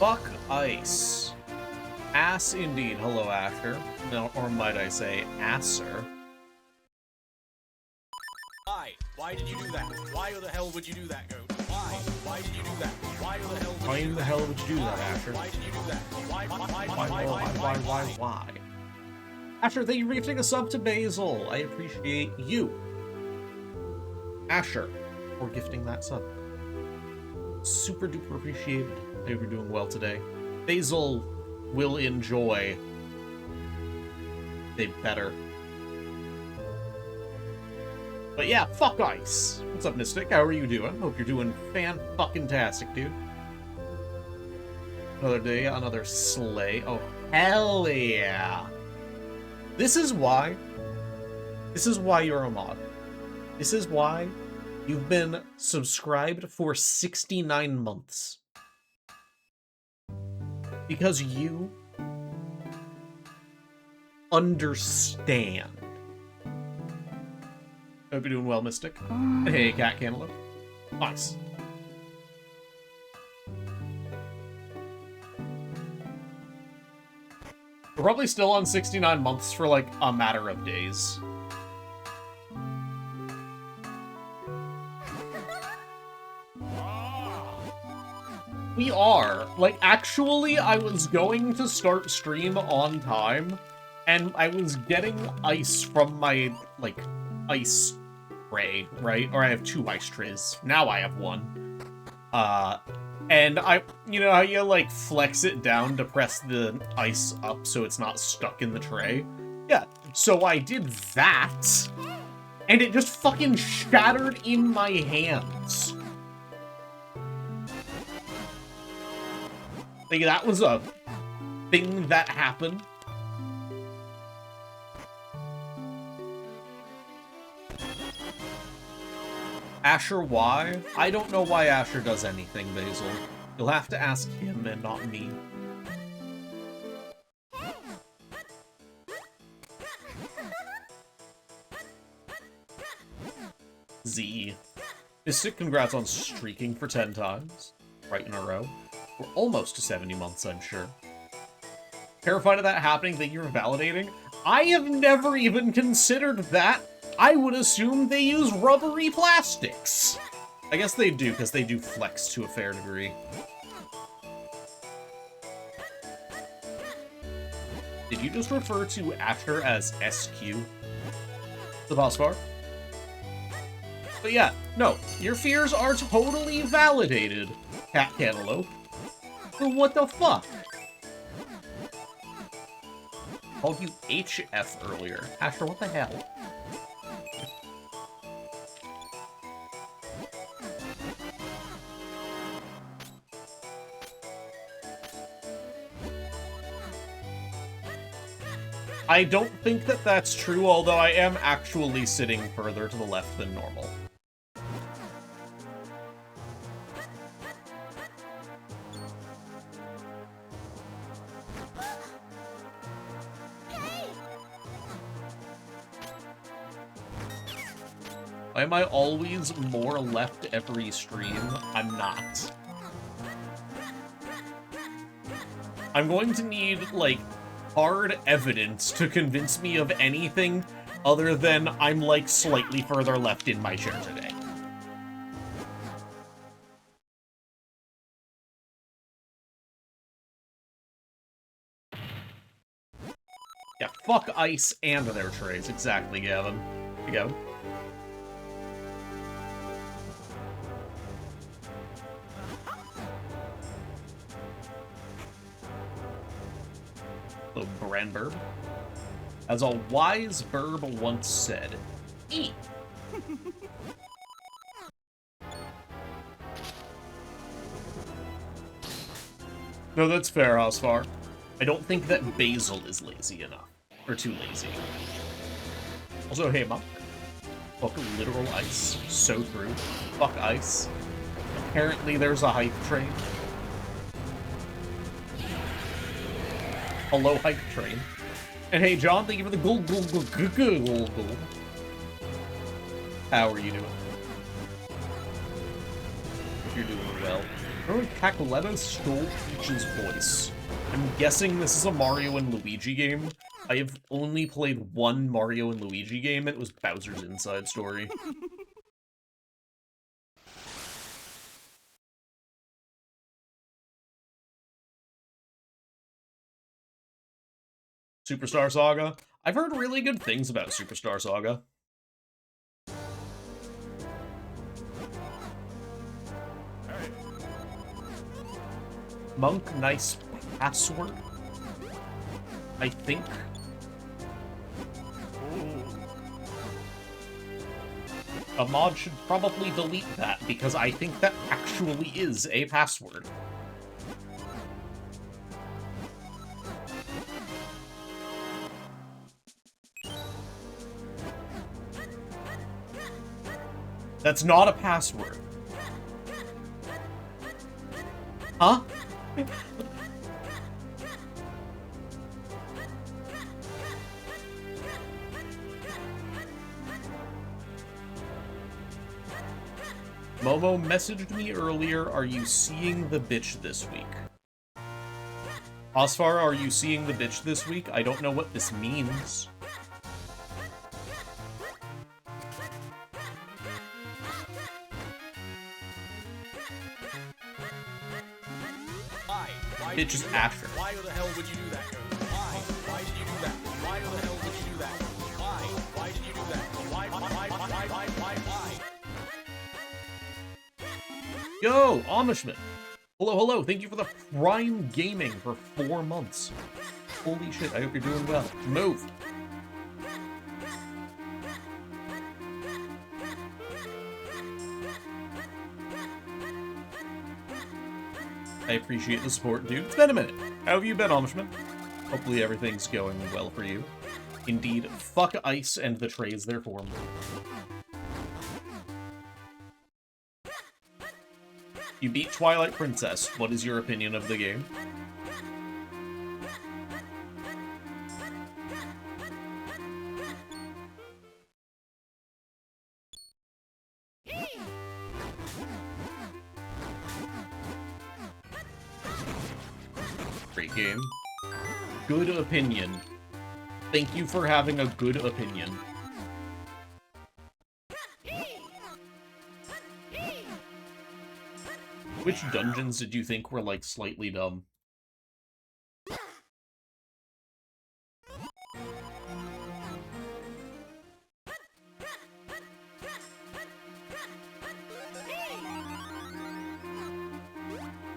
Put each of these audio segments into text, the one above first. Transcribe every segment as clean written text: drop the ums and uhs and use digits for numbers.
Fuck ice. Ass indeed. Hello, Asher. No, or might I say, asser. Why did you do that? Why the hell would you do that, Goat? Why? Why did you do that? Why the hell would you do that? Why the hell would you do that, Asher? Why did you do that? Why? Asher, thank you for gifting a sub to Basil. I appreciate you, Asher, for gifting that sub. Super duper appreciated. I hope you're doing well today. Basil will enjoy a better. But yeah, fuck ice. What's up, Mystic? How are you doing? Hope you're doing fan-fucking-tastic, dude. Another day, another sleigh. Oh, hell yeah. This is why you're a mod. This is why you've been subscribed for 69 months. Because you understand. Hope you're doing well, Mystic. And hey, Cat Cantaloupe. Nice. We're probably still on 69 months for, like, a matter of days. We are. Like, actually, I was going to start stream on time, and I was getting ice from my, like, ice tray, right? Or I have 2 ice trays. Now I have 1. And you know how you, like, flex it down to press the ice up so it's not stuck in the tray? Yeah, so I did that, and it just fucking shattered in my hands. Like, that was a thing that happened. Asher, why? I don't know why Asher does anything, Basil. You'll have to ask him and not me. Z. Mystic, congrats on streaking for 10 times. Right in a row. We're almost to 70 months, I'm sure. Terrified of that happening, that you're validating? I have never even considered that. I would assume they use rubbery plastics. I guess they do, because they do flex to a fair degree. Did you just refer to Asher as SQ? The boss bar? But yeah, no, your fears are totally validated, Cat Cantaloupe. But what the fuck? Called you HF earlier. Asher, what the hell? I don't think that that's true, although I am actually sitting further to the left than normal. Why am I always more left every stream? I'm not. I'm going to need, like, hard evidence to convince me of anything other than I'm, like, slightly further left in my chair today. Yeah, fuck ice and their trays. Exactly, Gavin. Here you go. The Brandburb. As a wise burb once said, eat. No, that's fair, Osfar. I don't think that Basil is lazy enough. Or too lazy. Also, hey, Monk. Fuck literal ice. So true. Fuck ice. Apparently there's a hype train. Hello, hype train. And hey, John, thank you for the gold. How are you doing? Hope you're doing well. Remember Cackletta stole Peach's voice. I'm guessing this is a Mario and Luigi game. I have only played one Mario and Luigi game, and it was Bowser's Inside Story. Superstar Saga? I've heard really good things about Superstar Saga. Monk, nice password. I think. A mod should probably delete that, because I think that actually is a password. That's not a password. Huh? Momo messaged me earlier, are you seeing the bitch this week? Osfar, are you seeing the bitch this week? I don't know what this means. Bitch is Asher. Why the hell would you do that? Why? Why did you do that? Why the hell would you do that? Why? Why did you do that? Why? Yo, Amishman. Hello, hello. Thank you for the Prime Gaming for 4 months. Holy shit, I hope you're doing well. Move. I appreciate the support, dude. It's been a minute. How have you been, Amishman? Hopefully everything's going well for you. Indeed, fuck ice and the trays they're formed. You beat Twilight Princess. What is your opinion of the game? Great game. Good opinion. Thank you for having a good opinion. Which dungeons did you think were, like, slightly dumb?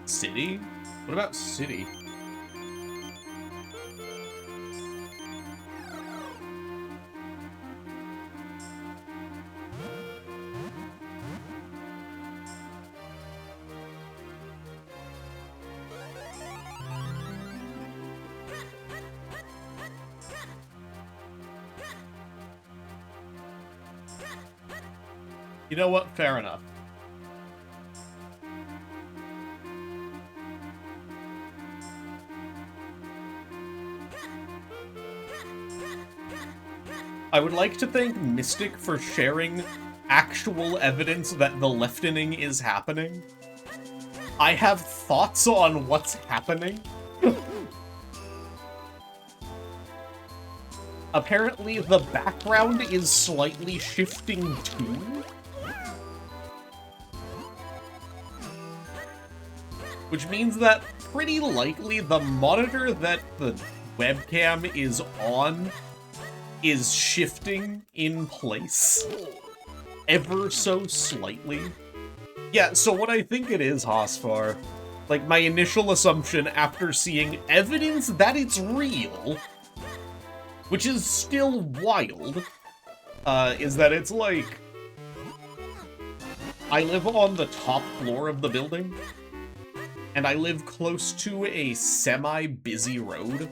City? What about City? You know what? Fair enough. I would like to thank Mystic for sharing actual evidence that the leftening is happening. I have thoughts on what's happening. Apparently, the background is slightly shifting too. Which means that pretty likely the monitor that the webcam is on is shifting in place ever so slightly. Yeah, so what I think it is, Hosfar, like my initial assumption after seeing evidence that it's real, which is still wild, is that it's like, I live on the top floor of the building, and I live close to a semi-busy road.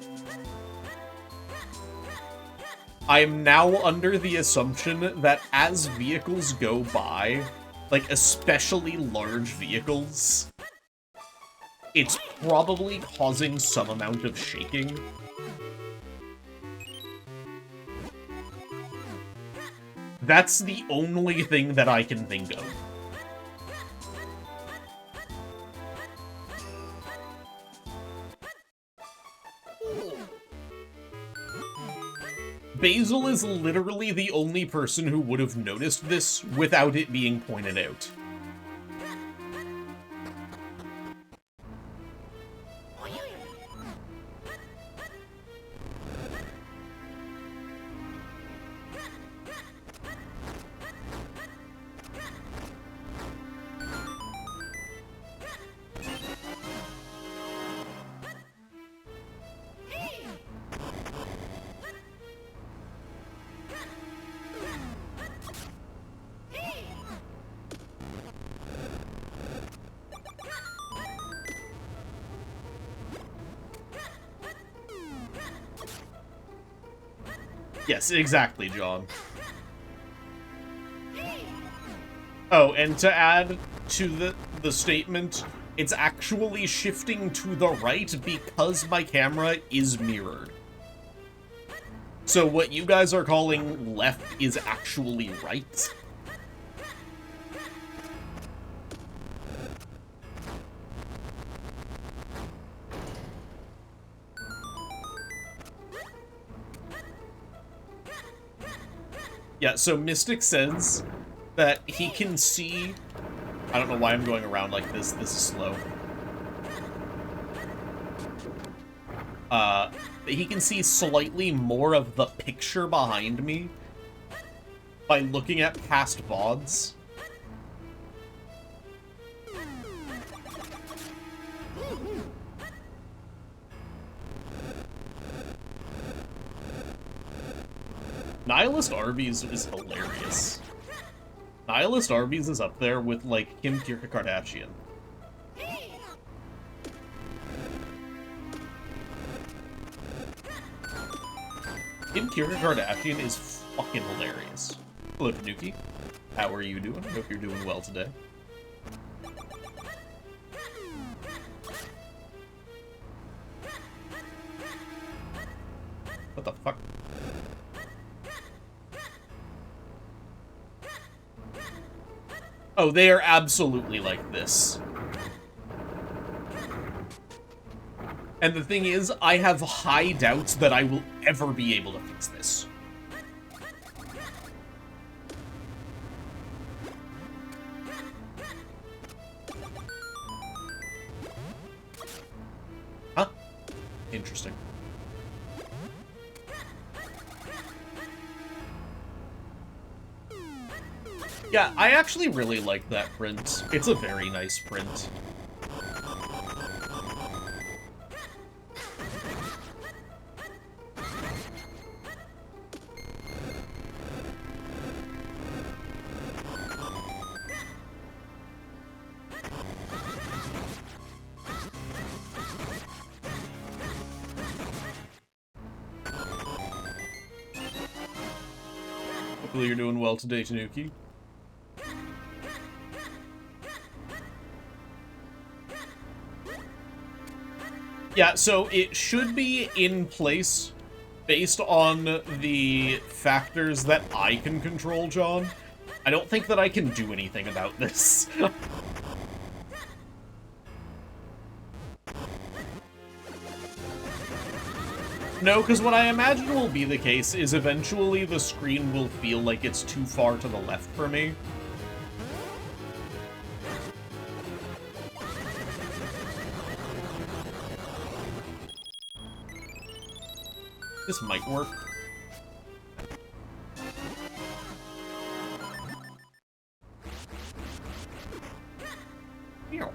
I am now under the assumption that as vehicles go by, like especially large vehicles, it's probably causing some amount of shaking. That's the only thing that I can think of. Basil is literally the only person who would have noticed this without it being pointed out. Yes, exactly, John. Oh, and to add to the statement, it's actually shifting to the right because my camera is mirrored. So what you guys are calling left is actually right. Yeah, so Mystic says that he can see... I don't know why I'm going around like this. This is slow. He can see slightly more of the picture behind me by looking at past VODs. Nihilist Arby's is hilarious. Nihilist Arby's is up there with, like, Kim Kardashian. Kim Kardashian is fucking hilarious. Hello, Tanuki. How are you doing? I hope you're doing well today. What the fuck? Oh, they are absolutely like this. And the thing is, I have high doubts that I will ever be able to fix this. Huh? Interesting. Yeah, I actually really like that print. It's a very nice print. Hopefully you're doing well today, Tanuki. Yeah, so it should be in place based on the factors that I can control, John. I don't think that I can do anything about this. No, because what I imagine will be the case is eventually the screen will feel like it's too far to the left for me. This might work. Meow.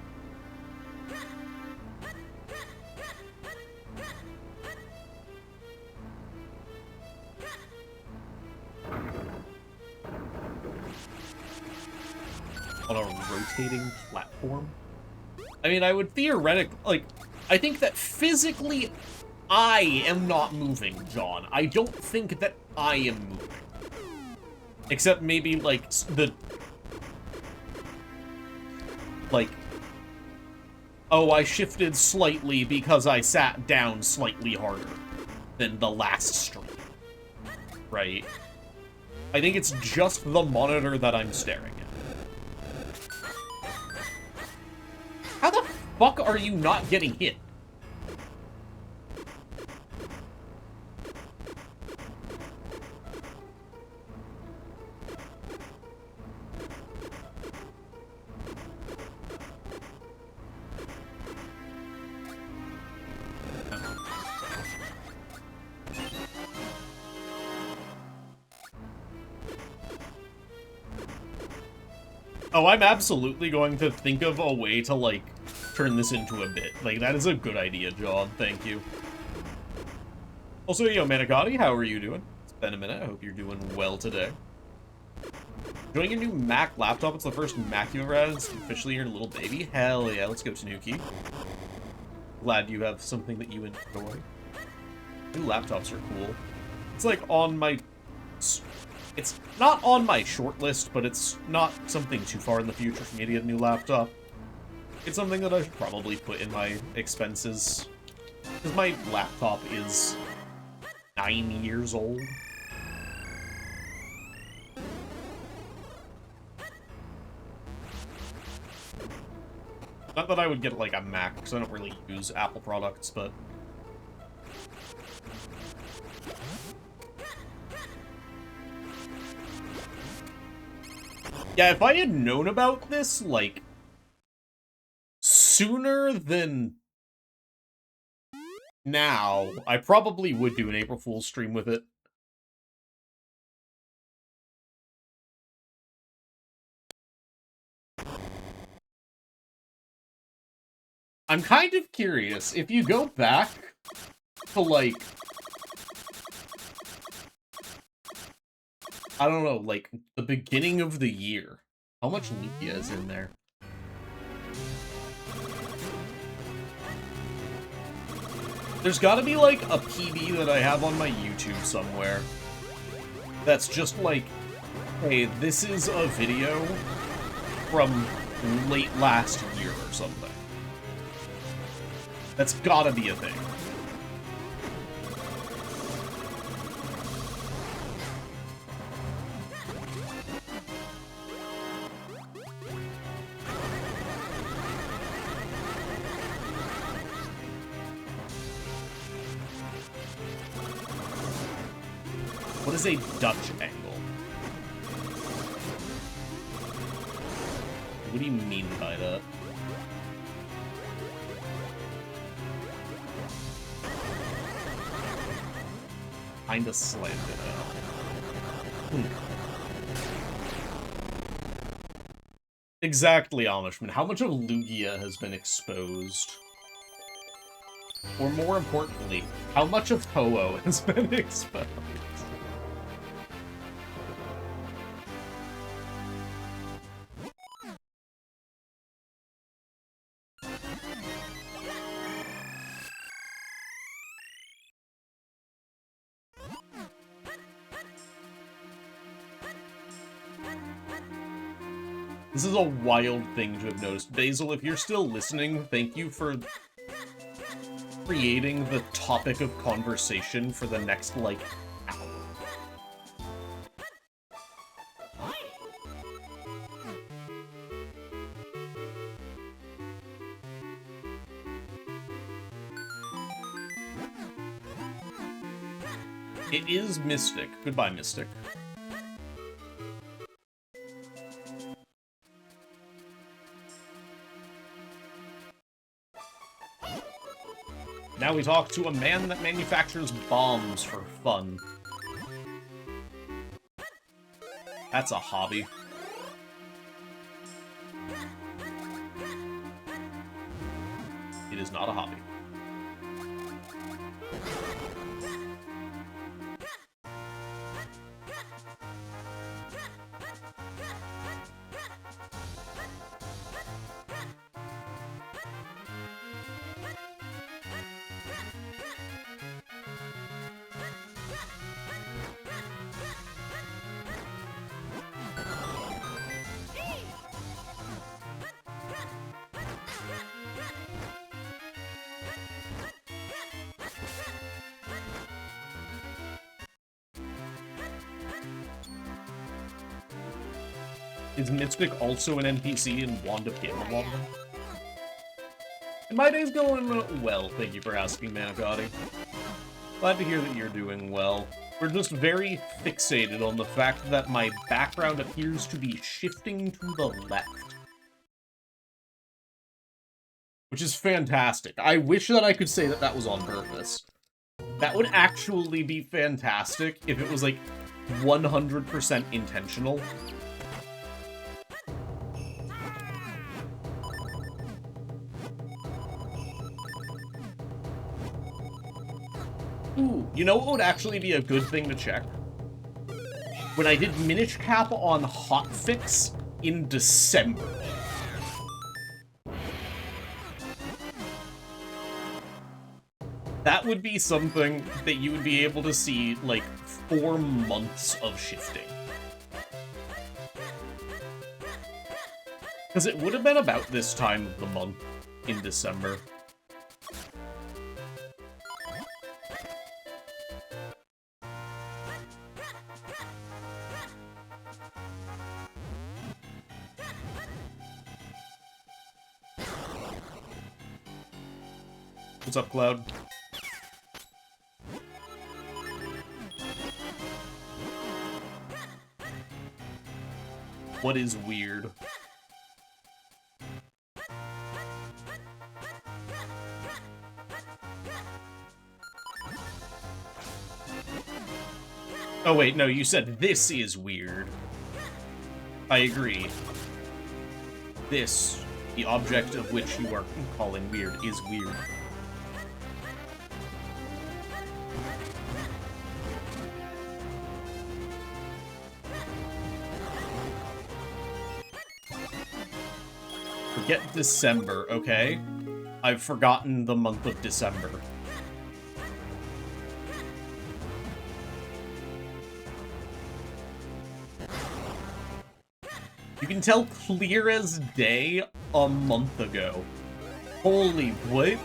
On a rotating platform? I mean, I would theoretically, like, I think that physically I am not moving, John. I don't think that I am moving. Except maybe, like, oh, I shifted slightly because I sat down slightly harder than the last stream. Right? I think it's just the monitor that I'm staring at. How the fuck are you not getting hit? Oh, I'm absolutely going to think of a way to, like, turn this into a bit. Like, that is a good idea, John. Thank you. Also, yo, Manicotti, how are you doing? It's been a minute. I hope you're doing well today. Enjoying your new Mac laptop? It's the first Mac you ever had. It's officially your little baby. Hell yeah, let's go, Tanuki. Glad you have something that you enjoy. New laptops are cool. It's like on my... It's not on my short list, but it's not something too far in the future for me to get a new laptop. It's something that I should probably put in my expenses. Because my laptop is 9 years old. Not that I would get, like, a Mac, because I don't really use Apple products, but... Yeah, if I had known about this, like, sooner than now, I probably would do an April Fool's stream with it. I'm kind of curious, if you go back to, like, I don't know, like, the beginning of the year, how much Lugia is in there? There's gotta be, like, a PB that I have on my YouTube somewhere that's just like, hey, this is a video from late last year or something. That's gotta be a thing. What is a Dutch angle? What do you mean by that? Kinda slanted out. Exactly, Amishman. How much of Lugia has been exposed? Or more importantly, how much of Ho-Oh has been exposed? This is a wild thing to have noticed. Basil, if you're still listening, thank you for creating the topic of conversation for the next, like, hour. It is Mystic. Goodbye, Mystic. Now we talk to a man that manufactures bombs for fun. That's a hobby. It is not a hobby. Is Mystic also an NPC in Wand of Gamelwanda? My day's going well, thank you for asking, Manicotti. Glad to hear that you're doing well. We're just very fixated on the fact that my background appears to be shifting to the left. Which is fantastic. I wish that I could say that that was on purpose. That would actually be fantastic if it was, like, 100% intentional. Ooh, you know what would actually be a good thing to check? When I did Minish Cap on Hotfix in December. That would be something that you would be able to see, like, 4 months of shifting. Because it would have been about this time of the month in December. What's up, Cloud? What is weird? Oh wait, no, you said this is weird. I agree. This, the object of which you are calling weird, is weird. Forget December, okay? I've forgotten the month of December. You can tell clear as day a month ago. Holy what?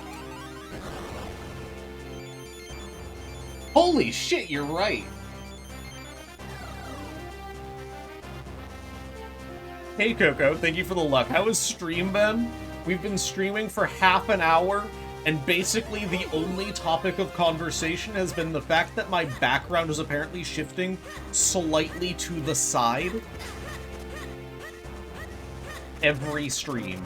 Holy shit, you're right. Hey Coco, thank you for the luck. How has stream been? We've been streaming for half an hour, and basically the only topic of conversation has been the fact that my background is apparently shifting slightly to the side. Every stream.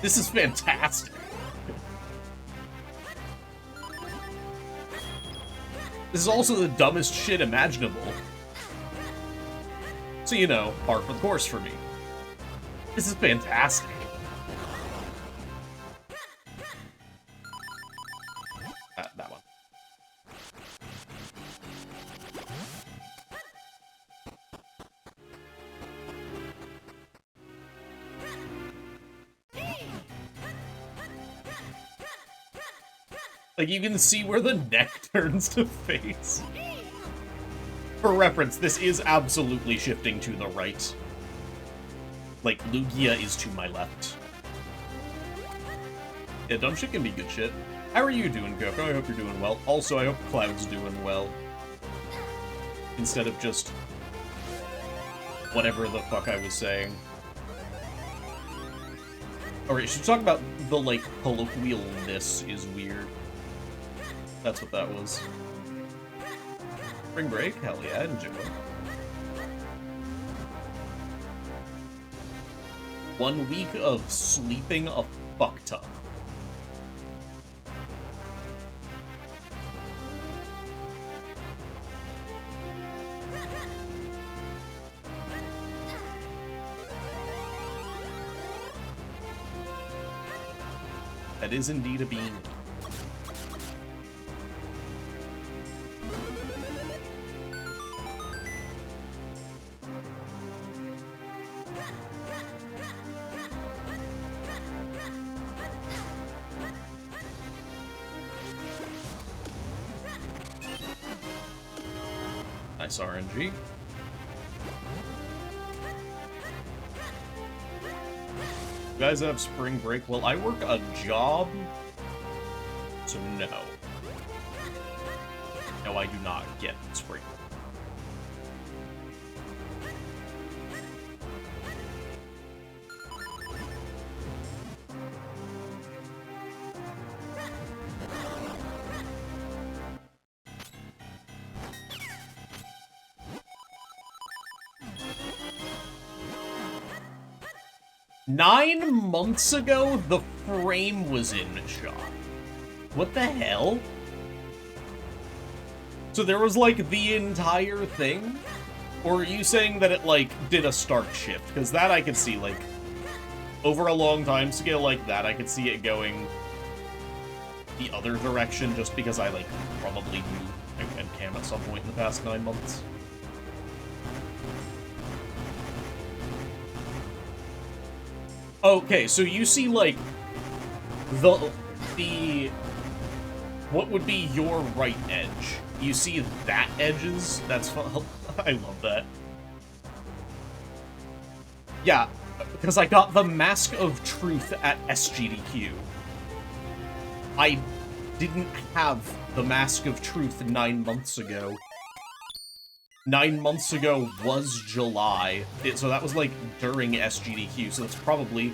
This is fantastic. This is also the dumbest shit imaginable. So, you know, par for the course for me. This is fantastic. That one. Like, you can see where the neck turns to face. For reference, this is absolutely shifting to the right. Like, Lugia is to my left. Yeah, dumb shit can be good shit. How are you doing, Coco? I hope you're doing well. Also, I hope Cloud's doing well. Instead of just whatever the fuck I was saying. Alright, should we talk about the, like, colloquialness is weird. That's what that was. Spring break? Hell yeah, I enjoy it. 1 week of sleeping a fuck ton. That is indeed a bean. Nice RNG. You guys have spring break? Well, I work a job, so no. No, I do not get spring. Nine months ago, the frame was in shot. What the hell? So there was, like, the entire thing? Or are you saying that it, like, did a stark shift? Because that I could see, like, over a long time scale like that, I could see it going the other direction just because I, like, probably knew webcam at some point in the past 9 months. Okay, so you see, like, the what would be your right edge? You see that edges? That's fun. I love that. Yeah, because I got the Mask of Truth at SGDQ. I didn't have the Mask of Truth 9 months ago. 9 months ago was July, so that was, like, during SGDQ, so that's probably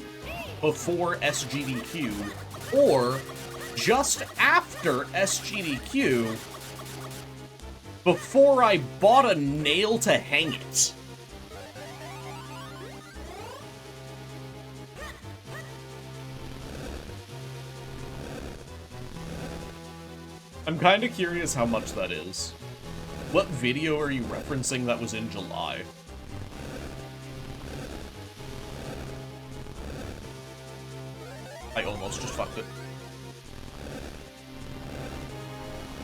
before SGDQ, or just after SGDQ, before I bought a nail to hang it. I'm kind of curious how much that is. What video are you referencing that was in July? I almost just fucked it.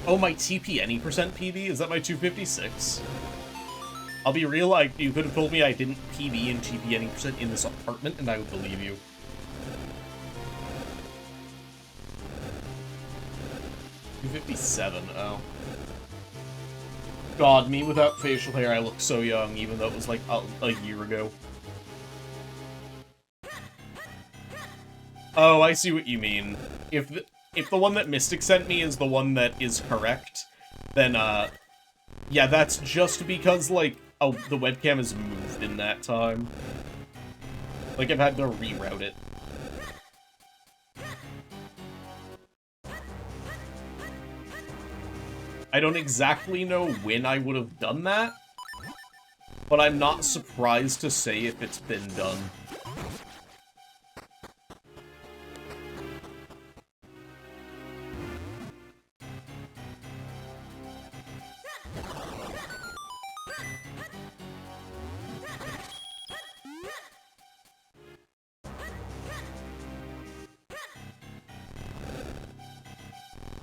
Oh, my TP any percent PB? Is that my 256? I'll be real, you could have told me I didn't PB and TP any percent in this apartment, and I would believe you. $257, oh. God, me without facial hair, I look so young, even though it was like a year ago. Oh, I see what you mean. If the one that Mystic sent me is the one that is correct, then, yeah, that's just because, like, oh, the webcam has moved in that time. Like, I've had to reroute it. I don't exactly know when I would have done that, but I'm not surprised to say if it's been done.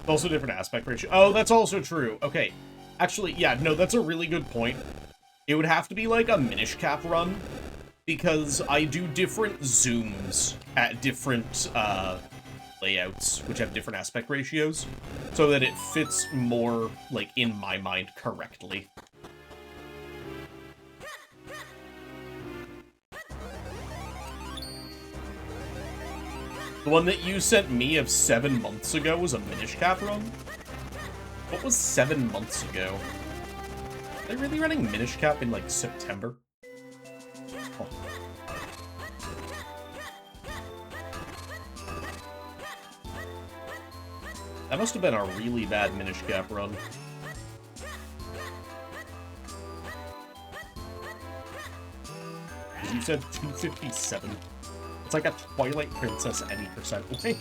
Also different aspect ratio. Oh, that's also true. Okay. Actually, yeah, no, that's a really good point. It would have to be like a Minish cap run, because I do different zooms at different layouts, which have different aspect ratios, so that it fits more, like, in my mind, correctly. The one that you sent me of 7 months ago was a Minish cap run? What was 7 months ago? Are they really running Minish cap in, like, September? Oh. That must have been a really bad Minish cap run. You said 257. It's like a Twilight Princess any percent way.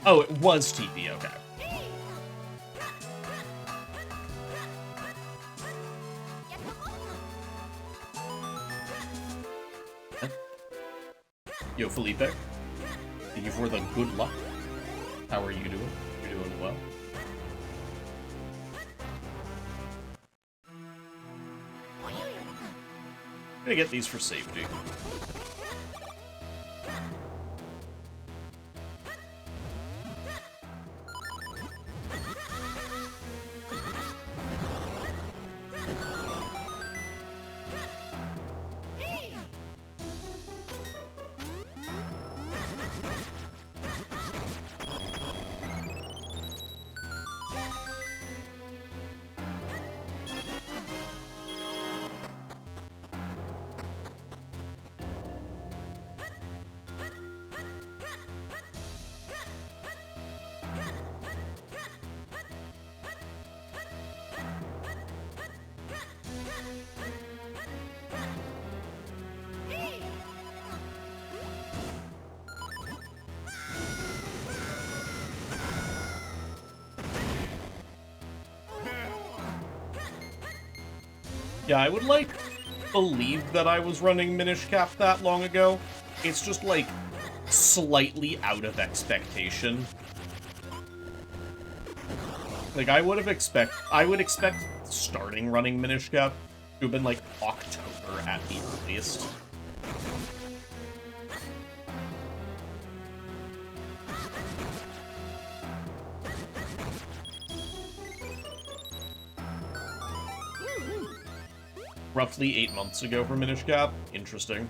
Oh, it was TP, okay. Yo, Felipe. Thank you for the good luck. How are you doing? You're doing well. I'm gonna get these for safety. Yeah, I would, like, believe that I was running Minish Cap that long ago. It's just, like, slightly out of expectation. Like, I would expect starting running Minish Cap to have been, like, October at the earliest. Roughly 8 months ago for Minish Cap. Interesting.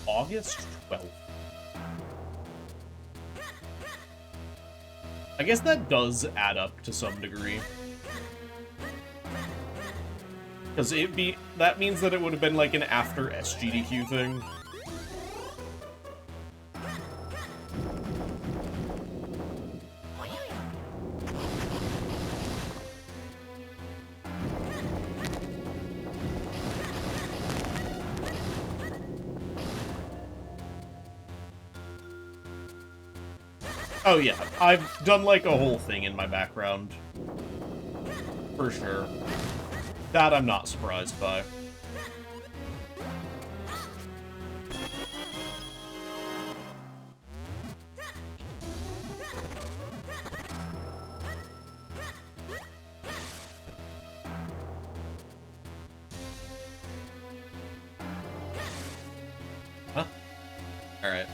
August 12th. I guess that does add up to some degree. Because that means that it would have been like an after SGDQ thing. Oh yeah, I've done like a whole thing in my background. For sure. That I'm not surprised by. Huh? Alright.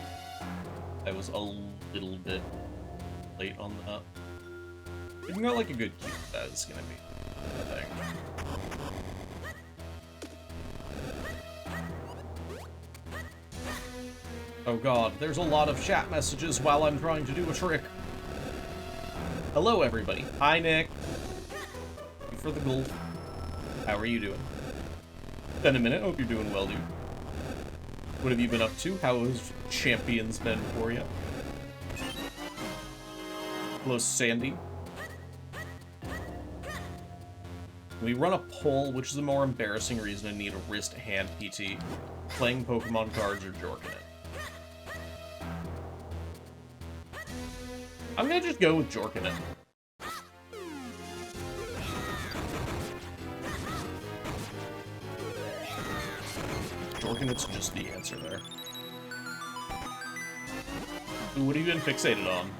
I was a little bit late on that. We've got like a good cube that is gonna be a thing. Oh god, there's a lot of chat messages while I'm trying to do a trick. Hello everybody. Hi Nick. Thank you for the gold. How are you doing? Been a minute, hope you're doing well, dude. What have you been up to? How has Champions been for you? Hello, Sandy. We run a poll, which is a more embarrassing reason to need a wrist hand PT. Playing Pokemon cards or jorking it. I'm gonna just go with jorking it. Jorking it's just the answer there. Ooh, what have you been fixated on?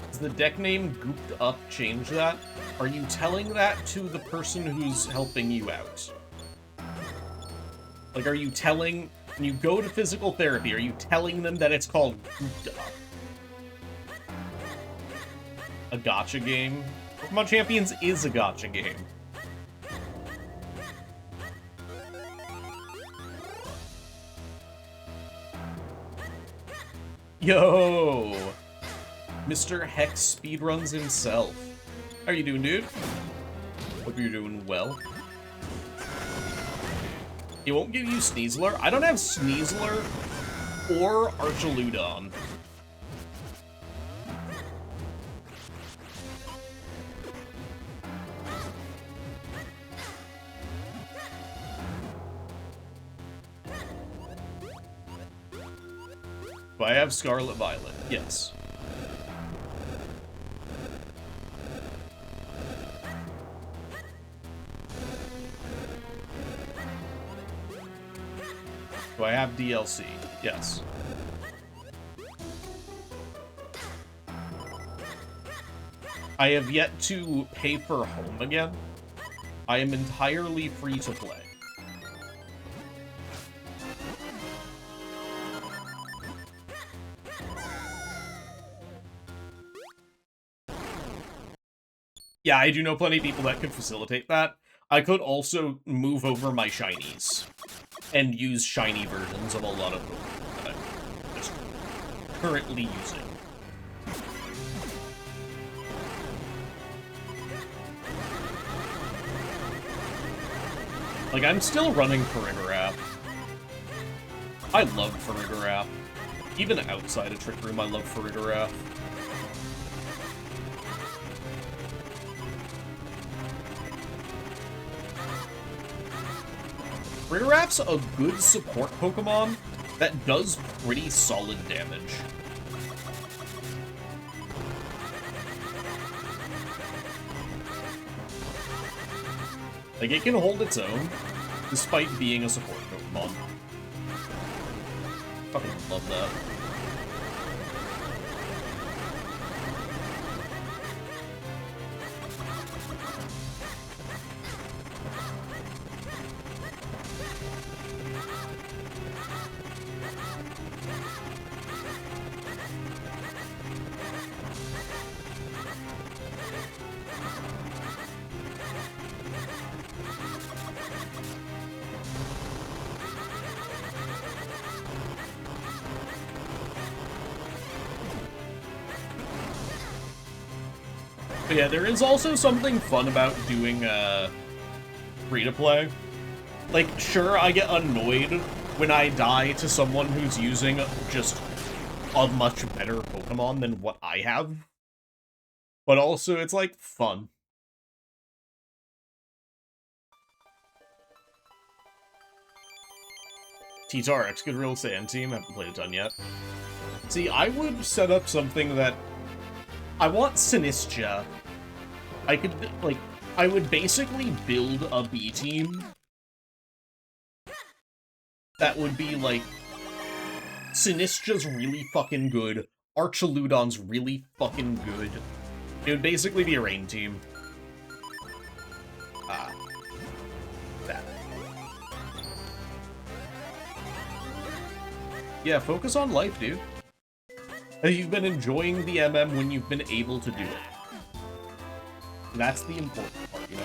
Does the deck name Gooped Up change that? Are you telling that to the person who's helping you out? Like, are you telling... When you go to physical therapy, are you telling them that it's called Gooped Up? A gacha game? Pokemon Champions is a gacha game. Yo! Mr. Hex speedruns himself. How are you doing, dude? Hope you're doing well. He won't give you Sneasler? I don't have Sneasler or Archaludon. Do I have Scarlet Violet? Yes. Do I have DLC? Yes. I have yet to pay for Home again. I am entirely free to play. Yeah, I do know plenty of people that could facilitate that. I could also move over my shinies and use shiny versions of a lot of Pokemon that I'm just currently using. Like, I'm still running Farigiraf. I love Farigiraf. Even outside of Trick Room, I love Farigiraf. Critterap's a good support Pokemon that does pretty solid damage. Like, it can hold its own, despite being a support Pokemon. Fucking love that. But yeah, there is also something fun about doing free-to-play. Like, sure, I get annoyed when I die to someone who's using just a much better Pokemon than what I have. But also, it's, like, fun. T-Tarx, good real sand team. Haven't played a ton yet. See, I would set up something that... I want Sinistra. I could, like, I would basically build a B team that would be, like, Sinistra's really fucking good, Archaludon's really fucking good. It would basically be a rain team. That. Yeah, focus on life, dude. You've been enjoying the MM when you've been able to do it. That's the important part, you know?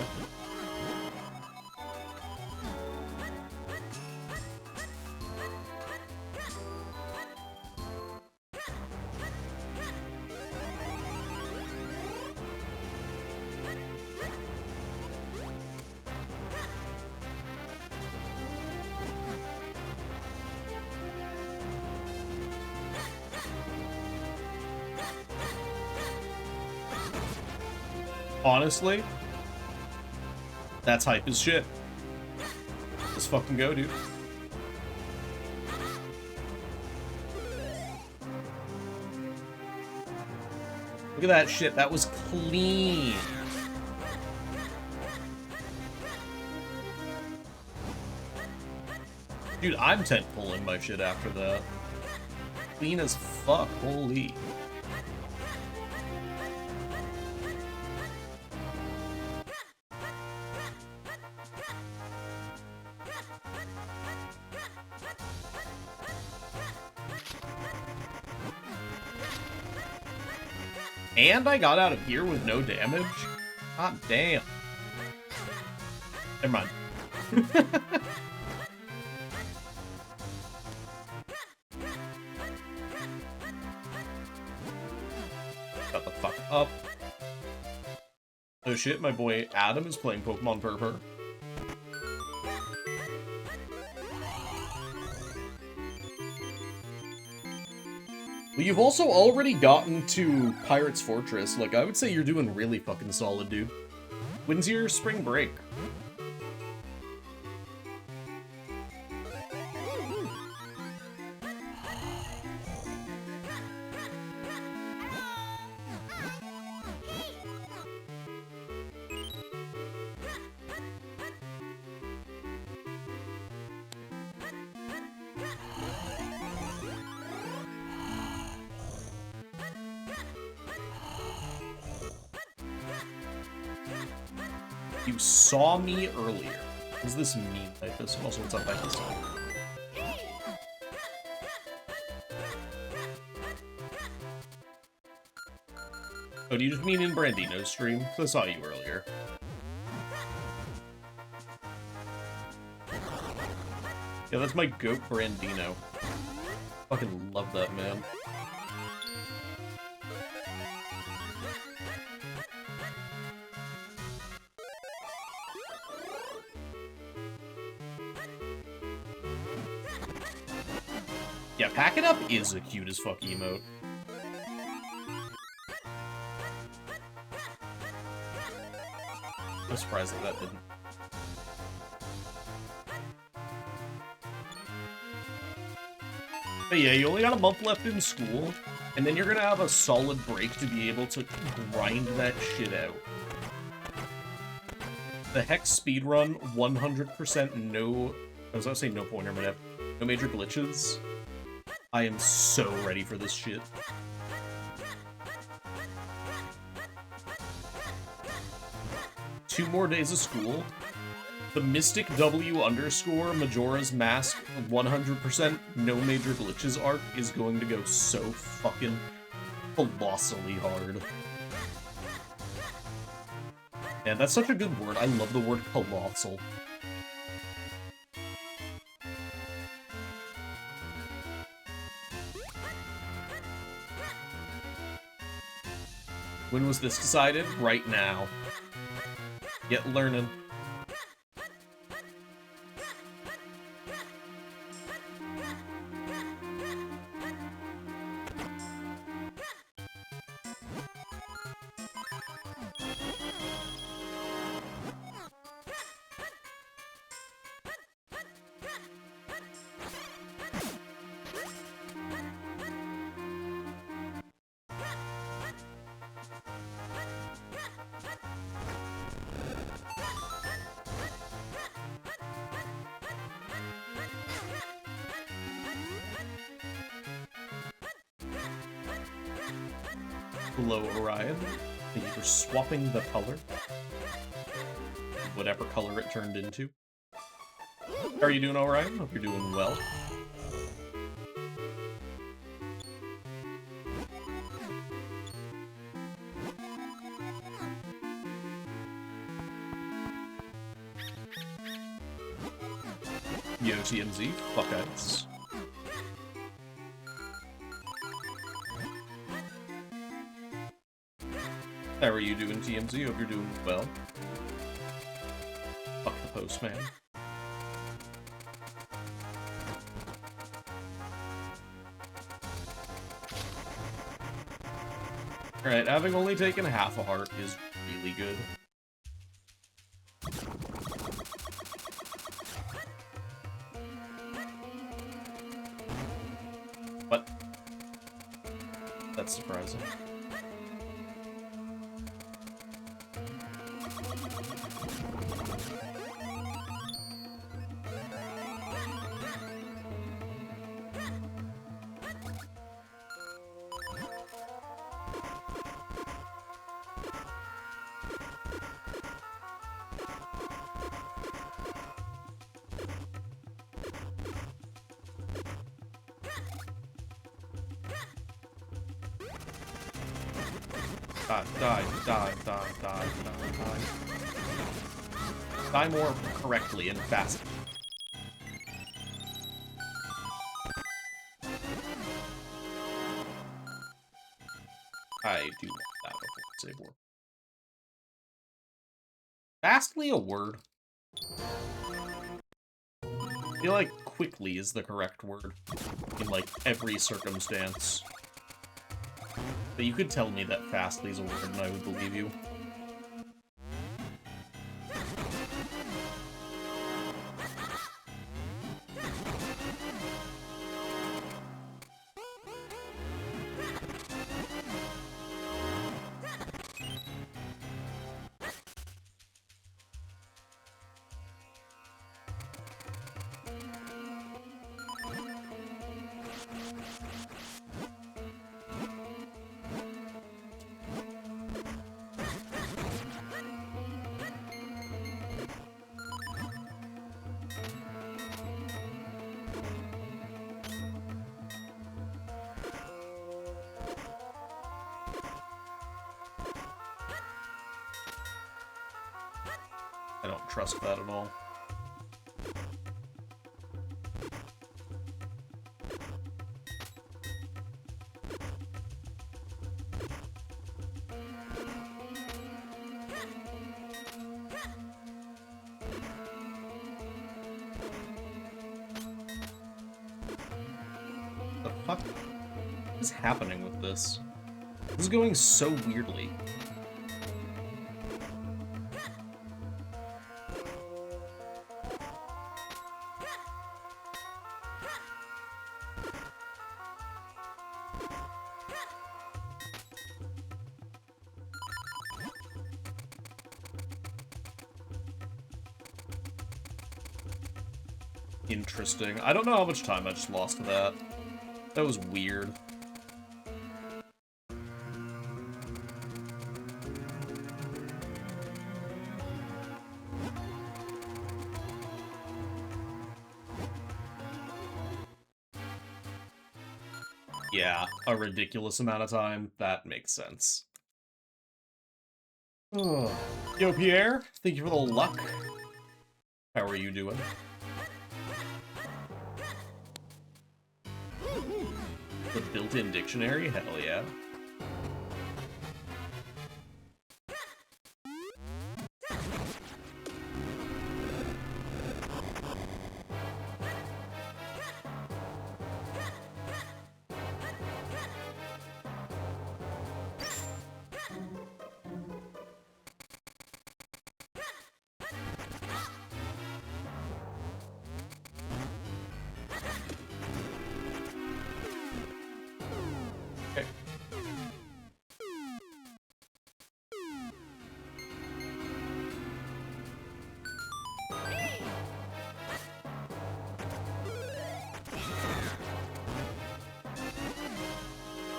Honestly, that's hype as shit. Let's fucking go, dude. Look at that shit. That was clean. Dude, I'm tent pulling my shit after that. Clean as fuck. Holy. And I got out of here with no damage? God damn. Never mind. Shut the fuck up. Oh shit, my boy Adam is playing Pokemon Purpur. Well, you've also already gotten to Pirate's Fortress. Like, I would say you're doing really fucking solid, dude. When's your spring break? You saw me earlier. What does this mean? Like this? Also, what's up, this? Oh, do you just mean in Brandino's stream? Because I saw you earlier. Yeah, that's my goat, Brandino. Fucking love that man. Yeah, Pack It Up is a cute as fuck emote. I'm surprised that didn't. But yeah, you only got a month left in school, and then you're gonna have a solid break to be able to grind that shit out. The Hex speedrun, 100% no... I was gonna say no pointer, but no major glitches. I am so ready for this shit. Two more days of school. The Mystic W underscore Majora's Mask 100% no major glitches arc is going to go so fucking colossally hard. Man, that's such a good word. I love the word colossal. When was this decided? Right now. Get learning. Hello, Orion. Thank you for swapping the color. Whatever color it turned into. How are you doing, Orion? Hope you're doing well. Yo, TMZ. Fuckouts. How are you doing, TMZ? Hope you're doing well. Fuck the postman. Alright, having only taken half a heart is really good. What? That's surprising. Die more correctly and fast. I do want that before Sabor. Fastly a word. I feel like quickly is the correct word in, like, every circumstance. But you could tell me that fastly is a word and I would believe you. I don't trust that at all. The fuck is happening with this? This is going so weirdly. Interesting. I don't know how much time I just lost to that. That was weird. Yeah, a ridiculous amount of time. That makes sense. Oh. Yo, Pierre, thank you for the luck. How are you doing? The built-in dictionary? Hell yeah. Okay.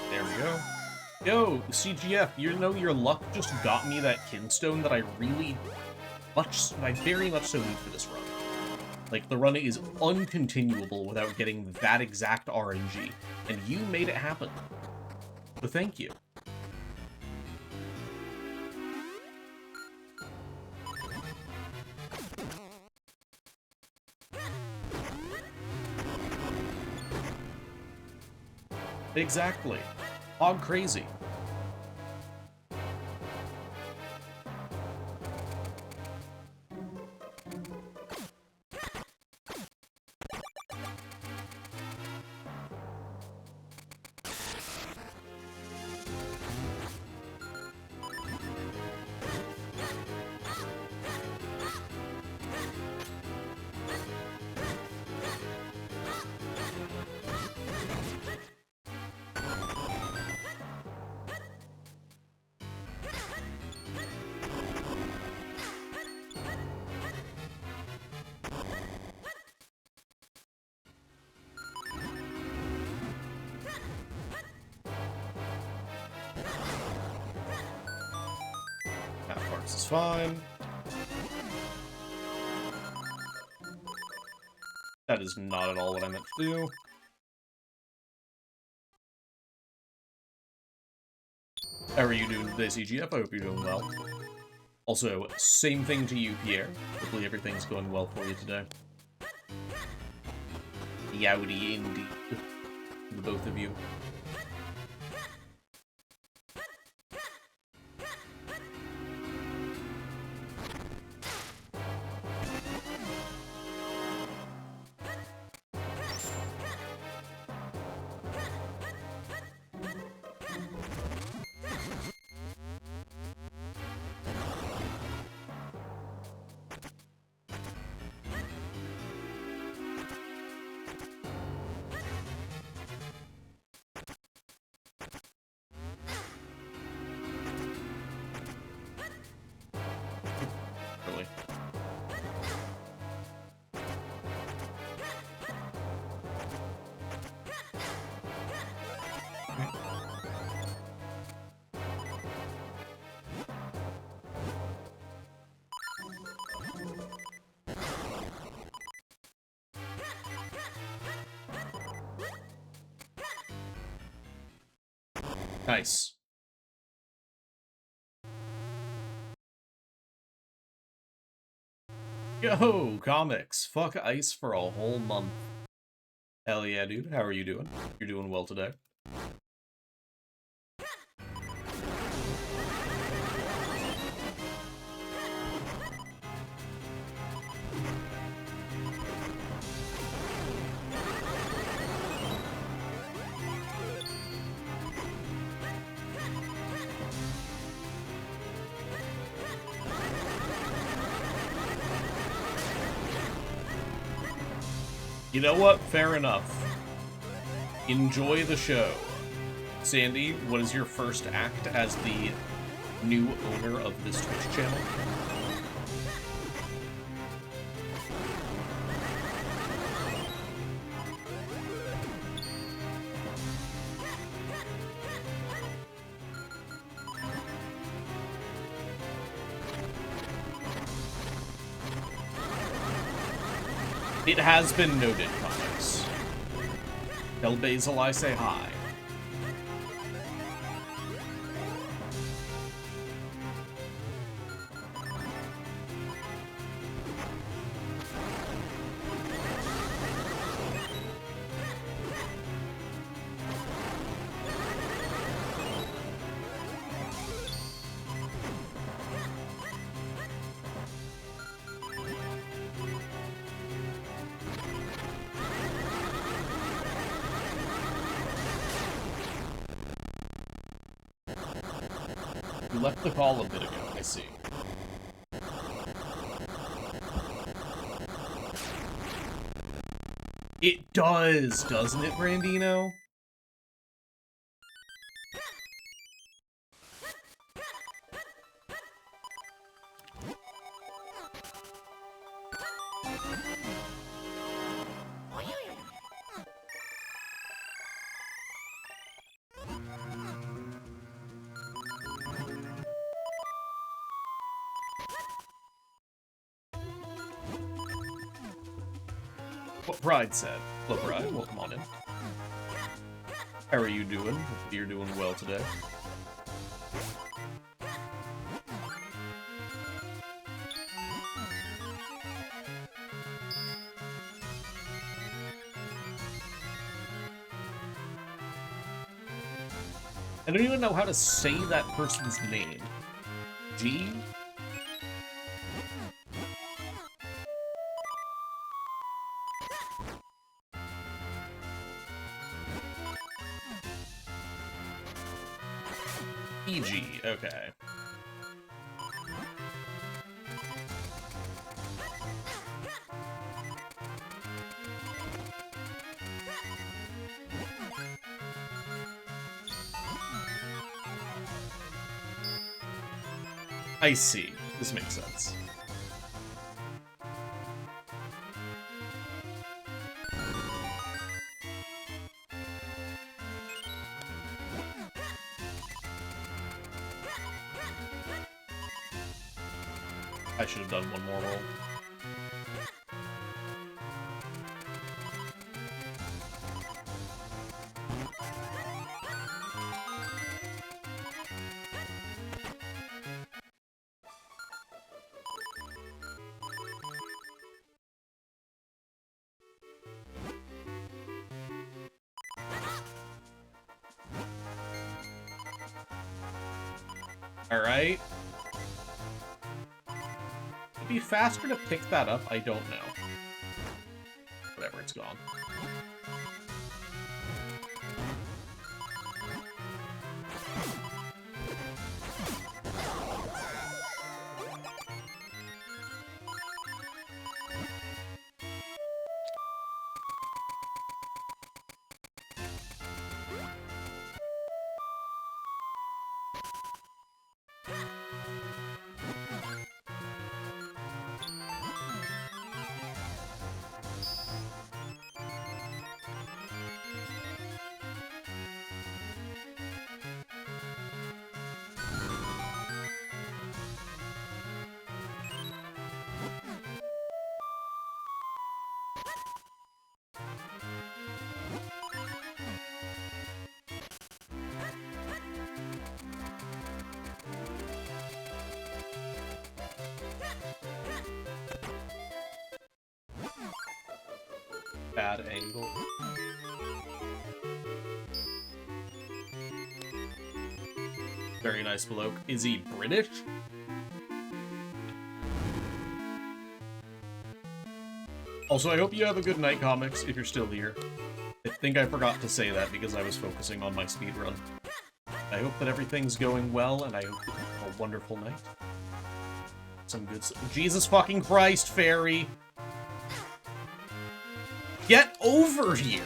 There we go. Yo, CGF, you know your luck just got me that kinstone that I very much so need for this run. Like, the run is uncontinuable without getting that exact RNG, and you made it happen. So thank you. Exactly. Hog crazy. Half parts is fine. That is not at all what I meant to do. How are you doing today, CGF? I hope you're doing well. Also, same thing to you, Pierre. Hopefully everything's going well for you today. Yowdy indeed. The both of you. Really. Nice. Yo, comics. Fuck ice for a whole month. Hell yeah, dude. How are you doing? You're doing well today. You know what? Fair enough. Enjoy the show. Sandy, what is your first act as the new owner of this Twitch channel? It has been noted, comics. Tell Basil I say hi. You left the call a bit ago, I see. It does, doesn't it, Brandino? What Pride said. Hello, Pride. Welcome on in. How are you doing? Hope you're doing well today. I don't even know how to say that person's name. G? EG, okay. I see. This makes sense. I should have done one more roll. Alright. It'd be faster to pick that up, I don't know. Whatever, it's gone. Bad angle. Very nice bloke. Is he British? Also, I hope you have a good night, comics, if you're still here. I think I forgot to say that because I was focusing on my speedrun. I hope that everything's going well, and I hope you have a wonderful night. Some good stuff. Jesus fucking Christ, Fairy! Get over here!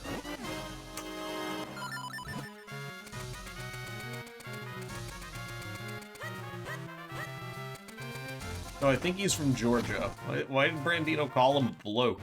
No, I think he's from Georgia. Why did Brandino call him bloke?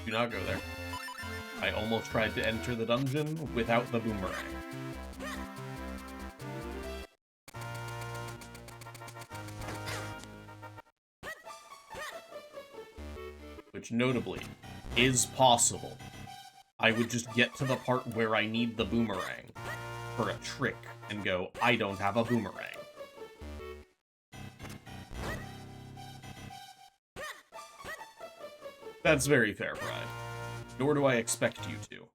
Do not go there. I almost tried to enter the dungeon without the boomerang. Which, notably, is possible. I would just get to the part where I need the boomerang for a trick and go, I don't have a boomerang. That's very fair, Pride. Nor do I expect you to.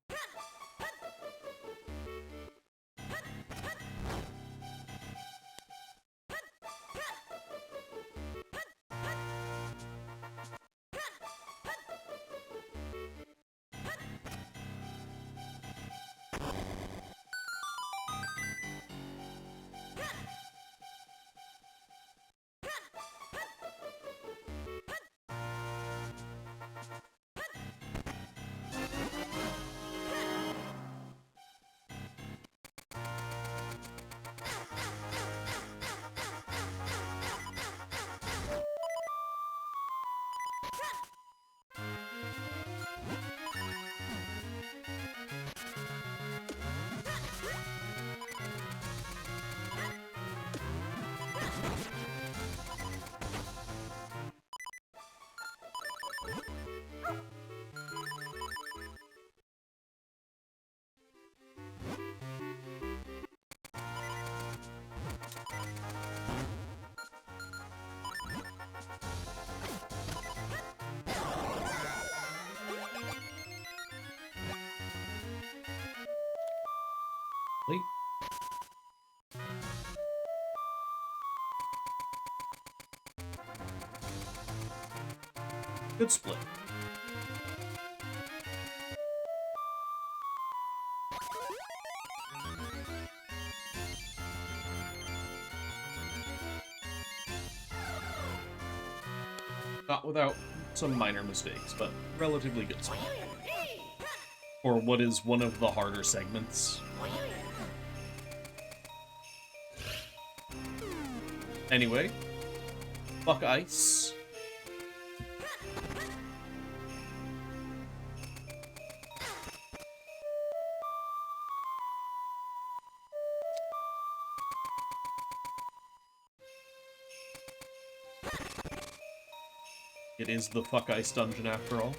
Good split. Not without some minor mistakes, but relatively good split. For what is one of the harder segments. Anyway, fuck ice. It is the fuck ice dungeon after all.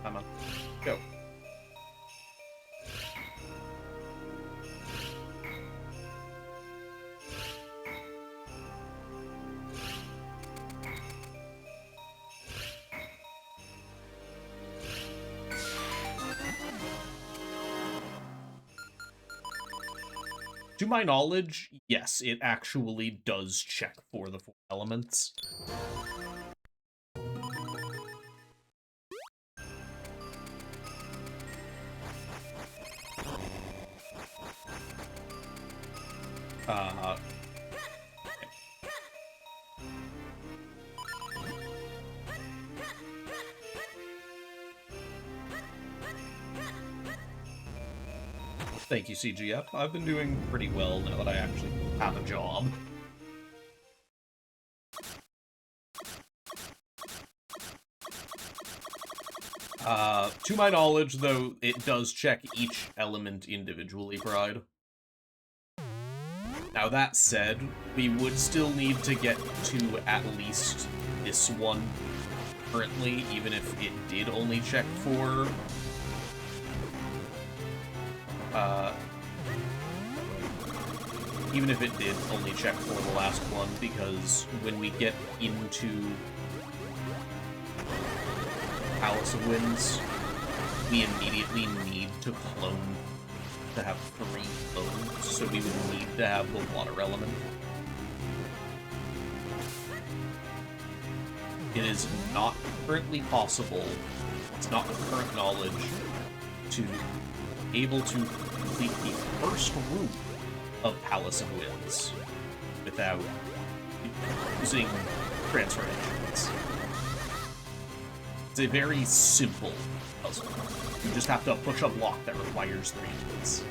Come on, go. To my knowledge, yes, it actually does check for the 4 elements. Thank you, CGF. I've been doing pretty well now that I actually have a job. To my knowledge, though, it does check each element individually, Pride. Now, that said, we would still need to get to at least this one currently, even if it did only check for... even if it did only check for the last one, because when we get into Palace of Winds, we immediately need to clone to have 3 clones, so we would need to have the water element. It is not currently possible, it's not with current knowledge, to be able to complete the first room of Palace of Winds without using transfer engines. It's a very simple puzzle. You just have to push a block that requires 3 hits.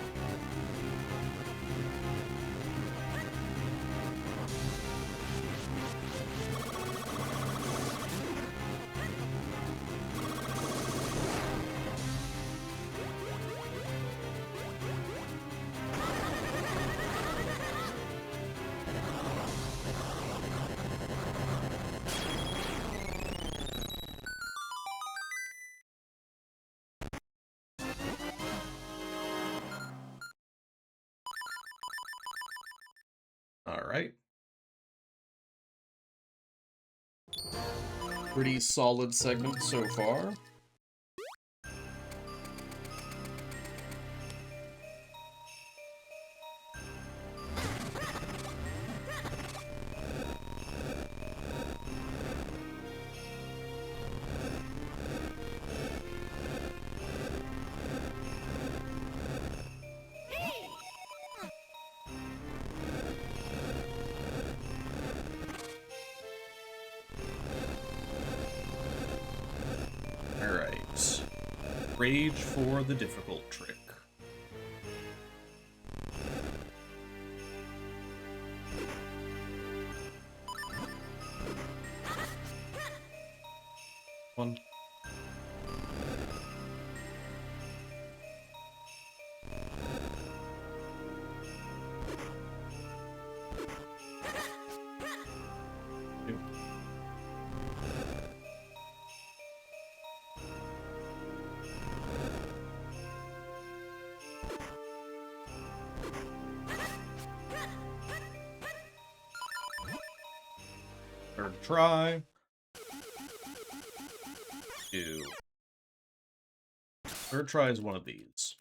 Alright. Pretty solid segment so far. Alright. Rage for the difficult trick. One. Two. Third try. 2. Third try is one of these.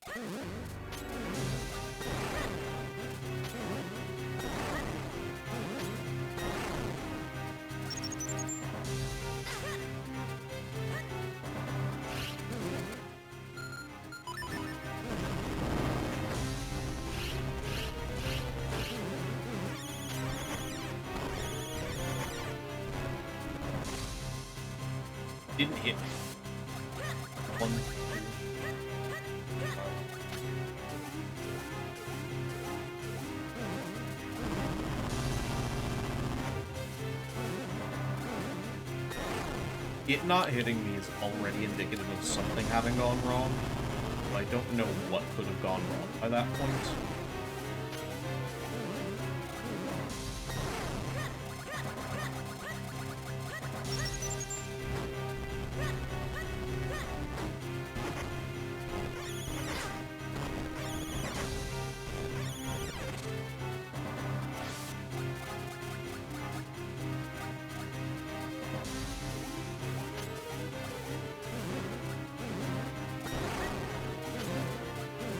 Didn't hit me. 1, 2. It not hitting me is already indicative of something having gone wrong, but I don't know what could have gone wrong by that point.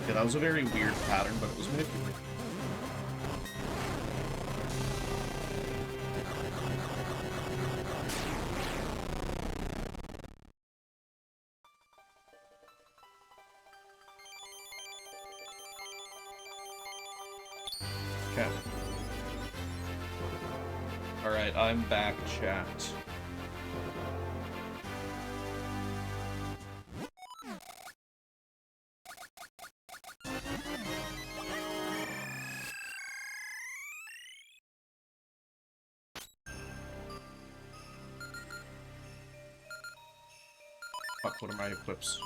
Yeah, that was a very weird pattern, but it was manipulated. Okay. Alright, I'm back, chat. Fuck, what are my equips?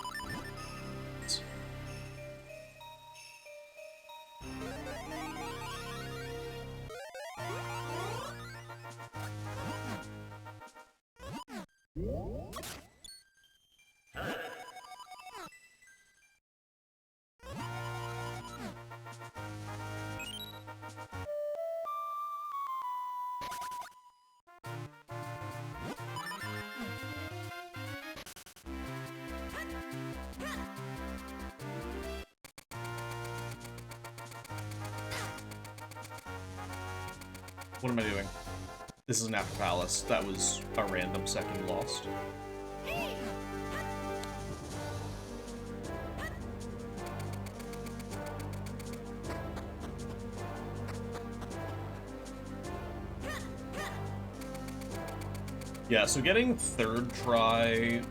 What am I doing? This is an After Palace. That was a random second lost. Yeah, so getting third try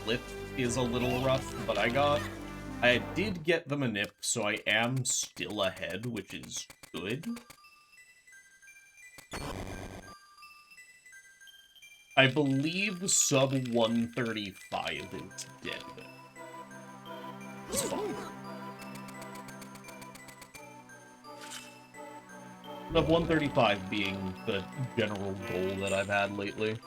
flip is a little rough, but I did get the manip, so I am still ahead, which is good. I believe sub 135 is dead. It's fine. Sub 135 being the general goal that I've had lately.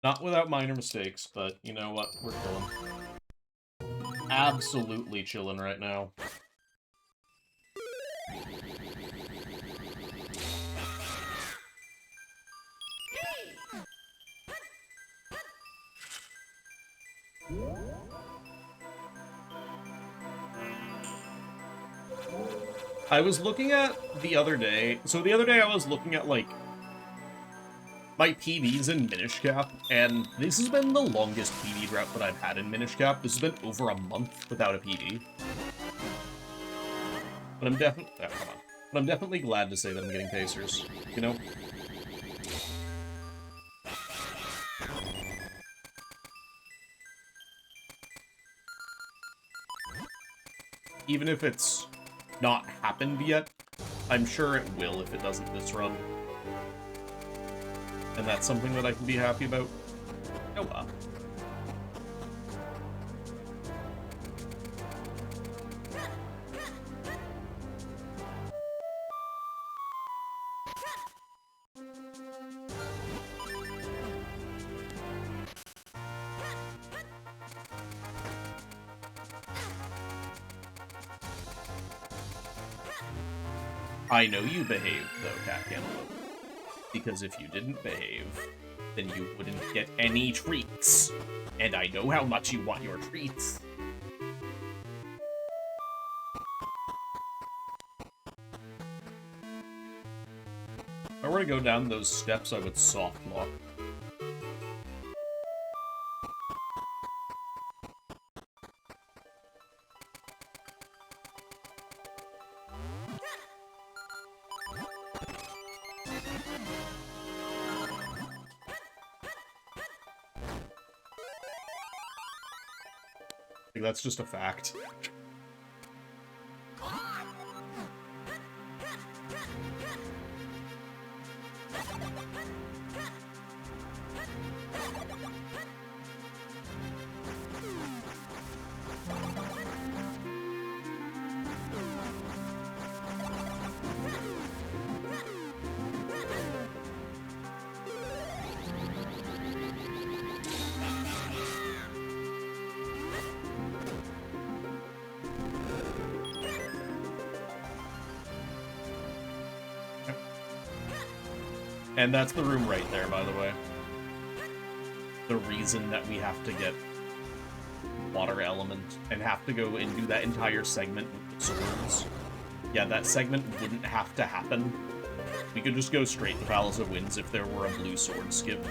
Not without minor mistakes, but you know what? We're chilling. Absolutely chilling right now. I was looking at the other day, so the other day I was looking at, like, my PBs in Minish Cap, and this has been the longest PB drought that I've had in Minish Cap. This has been over a month without a PB. But I'm definitely... Oh, come on. But I'm definitely glad to say that I'm getting Pacers, you know? Even if it's not happened yet, I'm sure it will if it doesn't this run. And that's something that I can be happy about. Oh, well. I know you behaved, though, Cat Cantaloupe. Because if you didn't behave, then you wouldn't get any treats. And I know how much you want your treats. If I were to go down those steps, I would soft lock. That's just a fact. And that's the room right there, by the way. The reason that we have to get water element and have to go and do that entire segment with the swords. Yeah, that segment wouldn't have to happen. We could just go straight to Palace of Winds if there were a blue sword skip.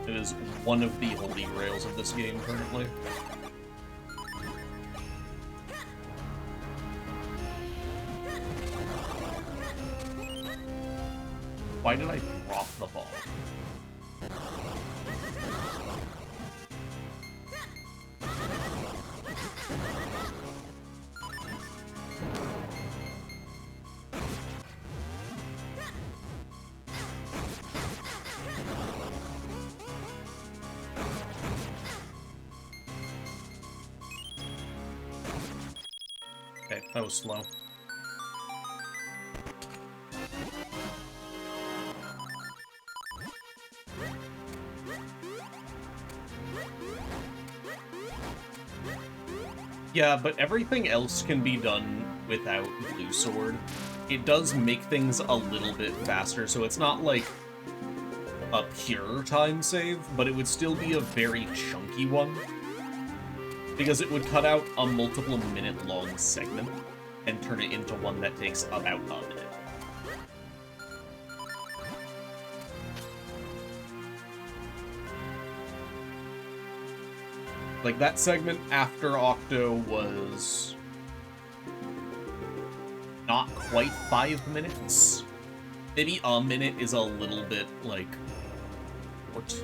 It is one of the holy grails of this game currently. Why did I drop the ball? Okay, that was slow. Yeah, but everything else can be done without blue sword. it does make things a little bit faster, so it's not like a pure time save, but it would still be a very chunky one, because it would cut out a multiple minute long segment and turn it into one that takes about a minute. Like, that segment after Octo was not quite 5 minutes. Maybe a minute is a little bit, like, short.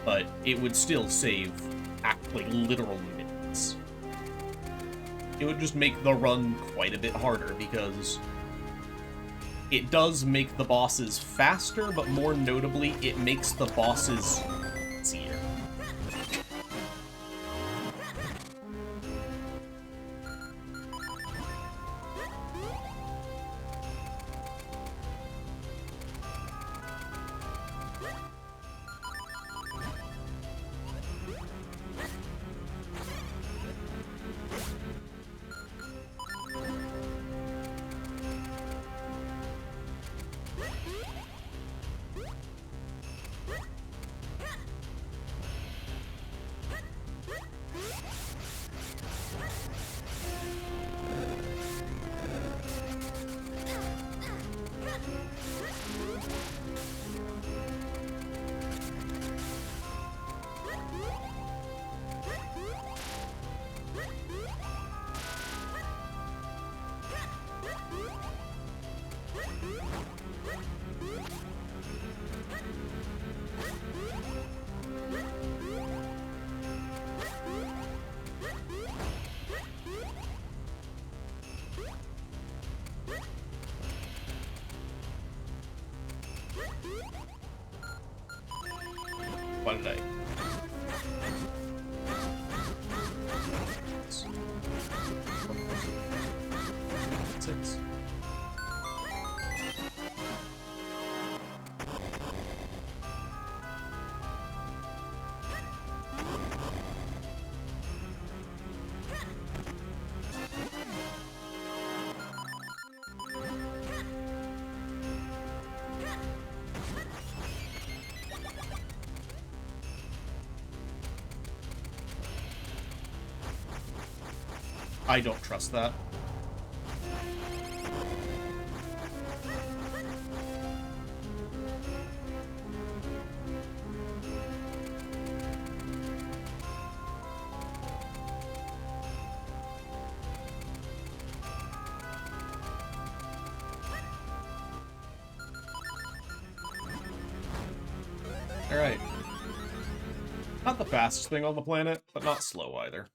But it would still save, like, literal minutes. It would just make the run quite a bit harder, because it does make the bosses faster, but more notably, it makes the bosses easier. What did I? Six. I don't trust that. Alright. Not the fastest thing on the planet, but not slow either.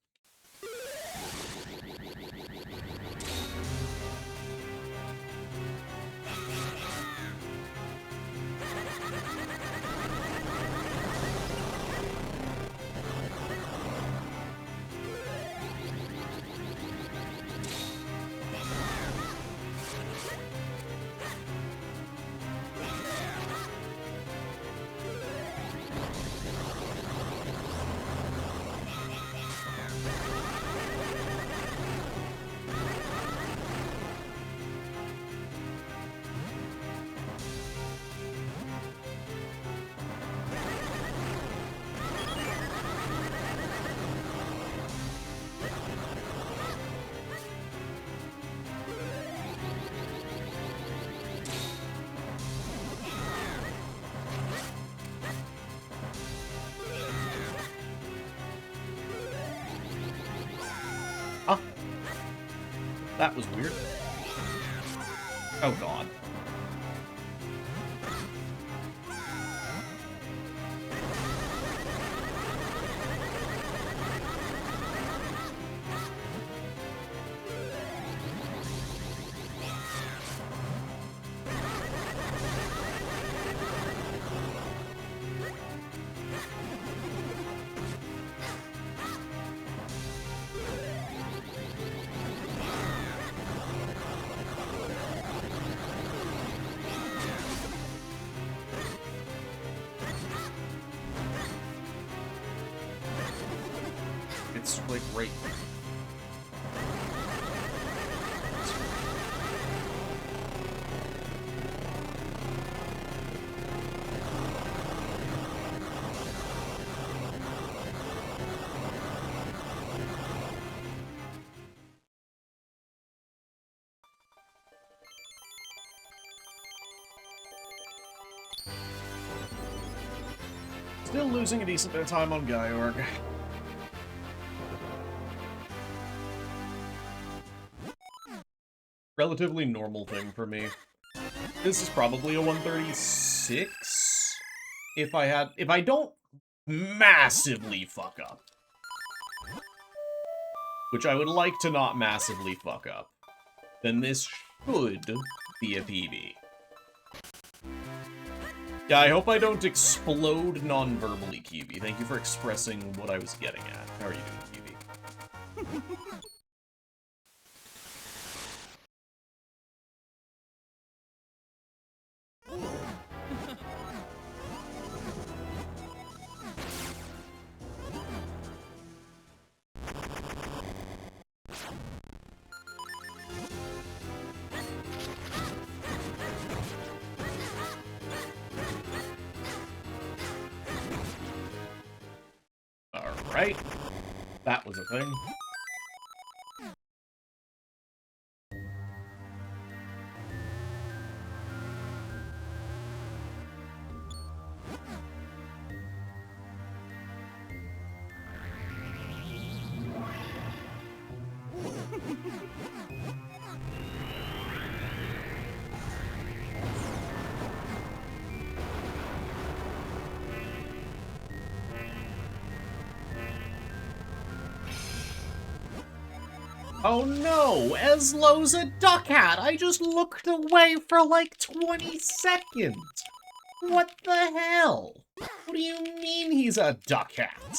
That was weird. Oh god. It's like right. It's Still losing a decent bit of time on Gyorg. Relatively normal thing for me. This is probably a 136 if I don't massively fuck up. Which I would like to not massively fuck up. Then this should be a PB. Yeah, I hope I don't explode non-verbally, Kiwi. Thank you for expressing what I was getting at. How are you doing, Kiwi? Alright. That was a thing. Oh no, Eslo's a duck hat! I just looked away for like 20 seconds! What the hell? What do you mean he's a duck hat?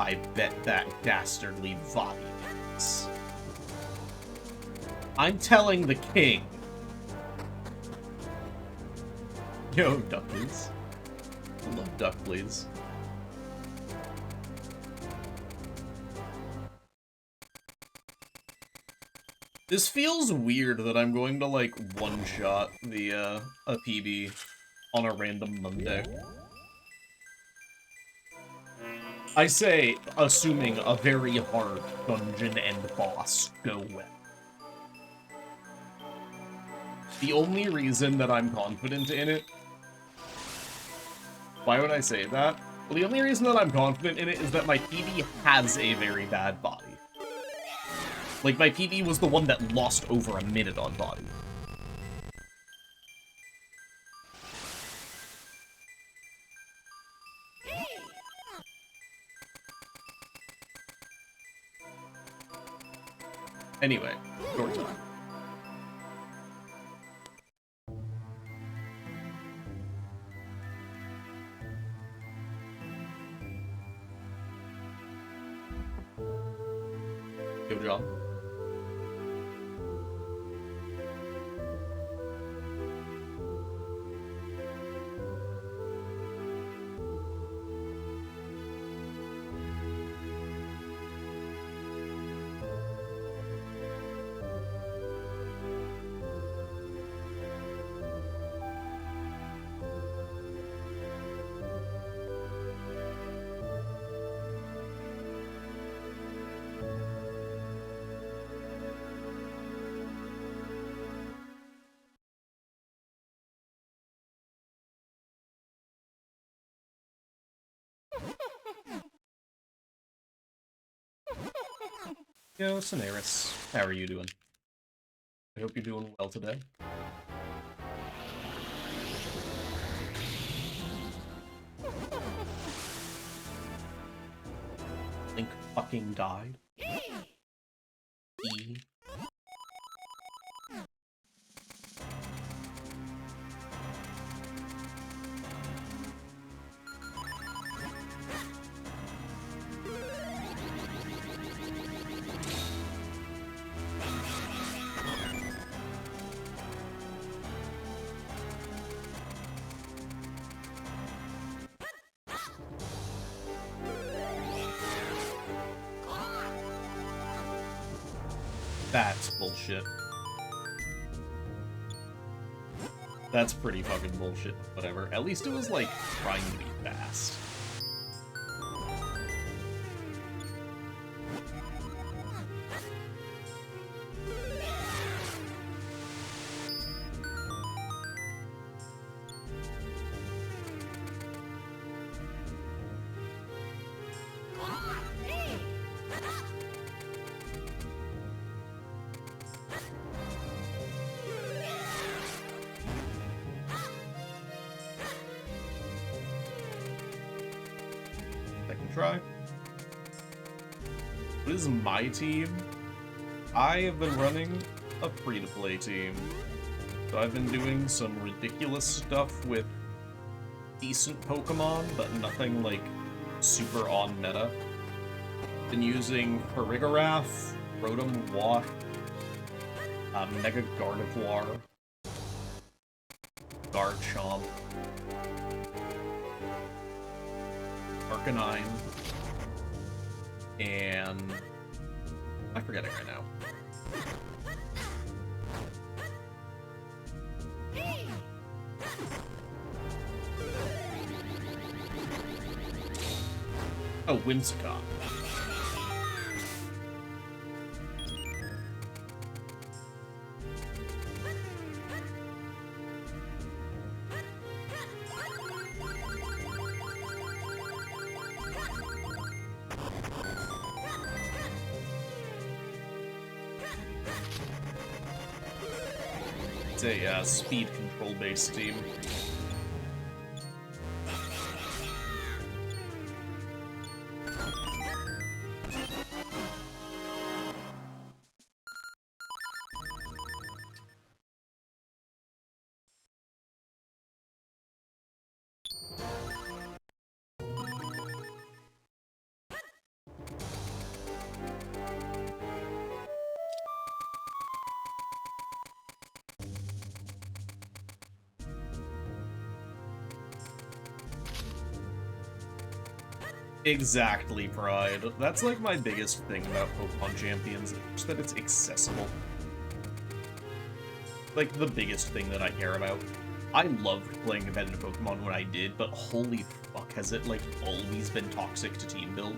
I bet that dastardly Vadi is. I'm telling the king. Yo, ducklings. I love duck, please. This feels weird that I'm going to, like, one-shot the, a PB on a random Monday. I say, assuming a very hard dungeon and boss go well. The only reason that I'm confident in it... Why would I say that? Well, the only reason that I'm confident in it is that my PB has a very bad body. Like, my PB was the one that lost over a minute on body. Anyway, short time. Good job. Yo, Cineris, how are you doing? I hope you're doing well today. Link fucking died. E. That's bullshit. That's pretty fucking bullshit. Whatever. At least it was, like, trying to be fast. try. What is my team? I have been running a free-to-play team. So I've been doing some ridiculous stuff with decent Pokemon, but nothing, like, super on meta. Been using Farigiraf, Rotom Watt, Mega Gardevoir, Garchomp, Arcanine, and I'm forgetting right now. Oh, Whimsicott. It's a speed control-based team. Exactly, Pride. That's like my biggest thing about Pokemon Champions, just that it's accessible. Like, the biggest thing that I care about. I loved playing competitive Pokemon when I did, but holy fuck, has it, like, always been toxic to team build?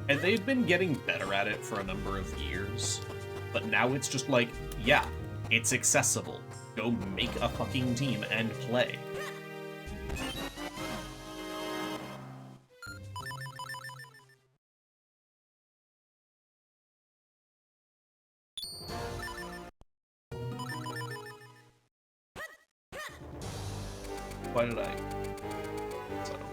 And they've been getting better at it for a number of years, but now it's just like, yeah, it's accessible. Go make a fucking team and play. Why did I? I don't know.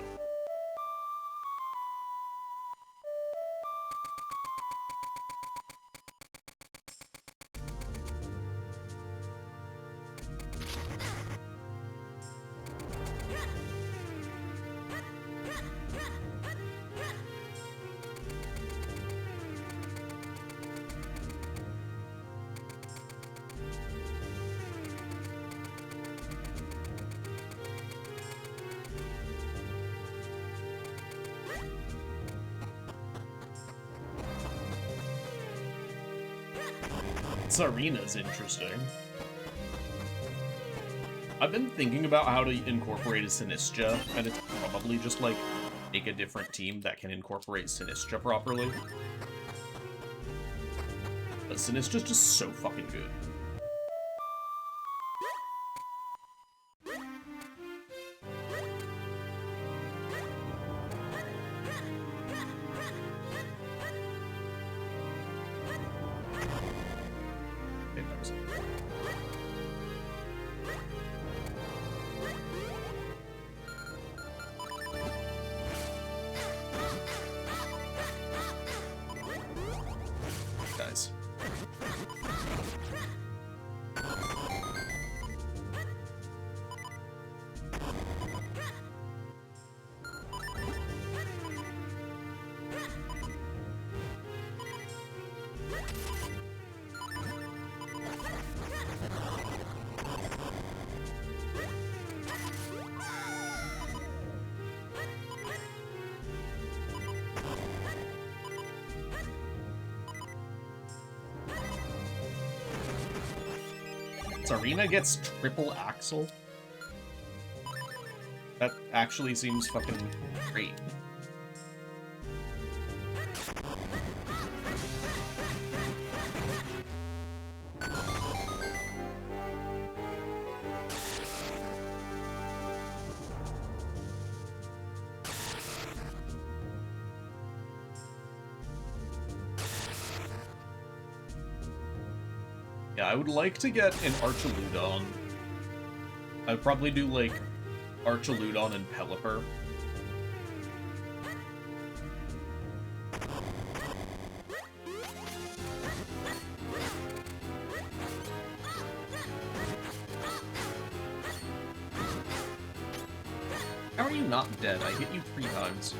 Arena's interesting. I've been thinking about how to incorporate a Sinistra, and it's probably just like make a different team that can incorporate Sinistra properly. But Sinistra's just so fucking good. Arena gets triple Axle? That actually seems fucking great. Yeah, I would like to get an Archaludon. I'd probably do, like, Archaludon and Pelipper. How are you not dead? I hit you 3 times.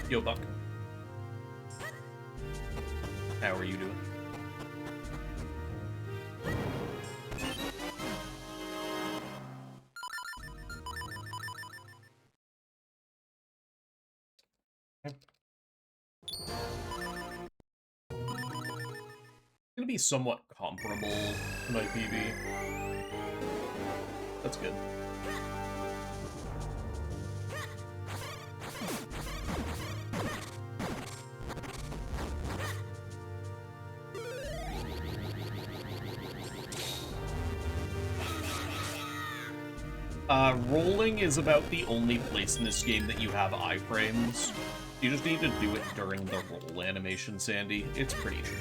Yo, Buck. How are you doing? Gonna be somewhat comparable to my PB. That's good. Rolling is about the only place in this game that you have iframes. You just need to do it during the roll animation, Sandy. It's pretty true.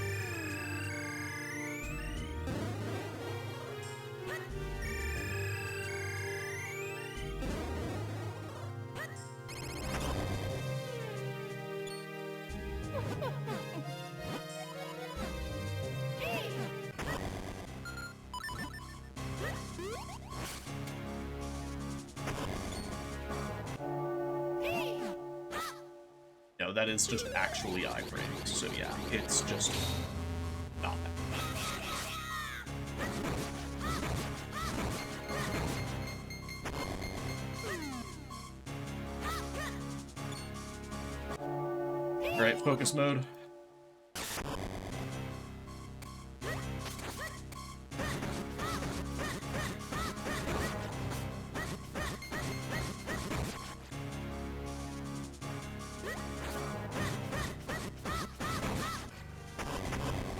No, that is just actually iframes, so yeah, it's just not that. Alright, focus mode.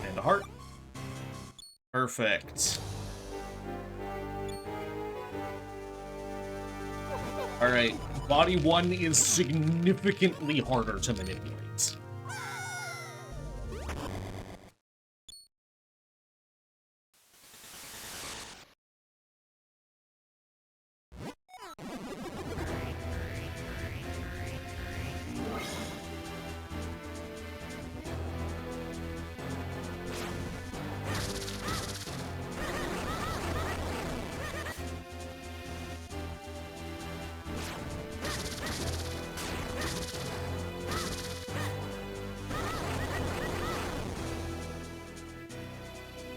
And a heart. Perfect. Alright, body 1 is significantly harder to manipulate.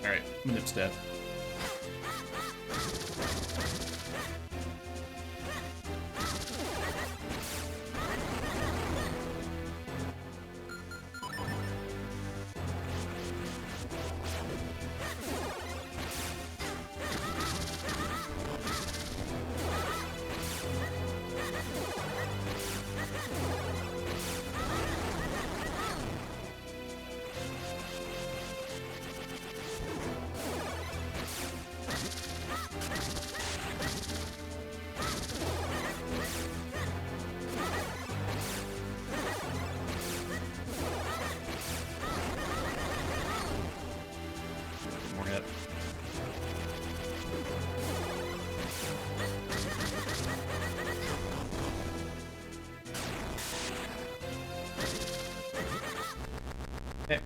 Alright, Manip's dead. More hit. Okay.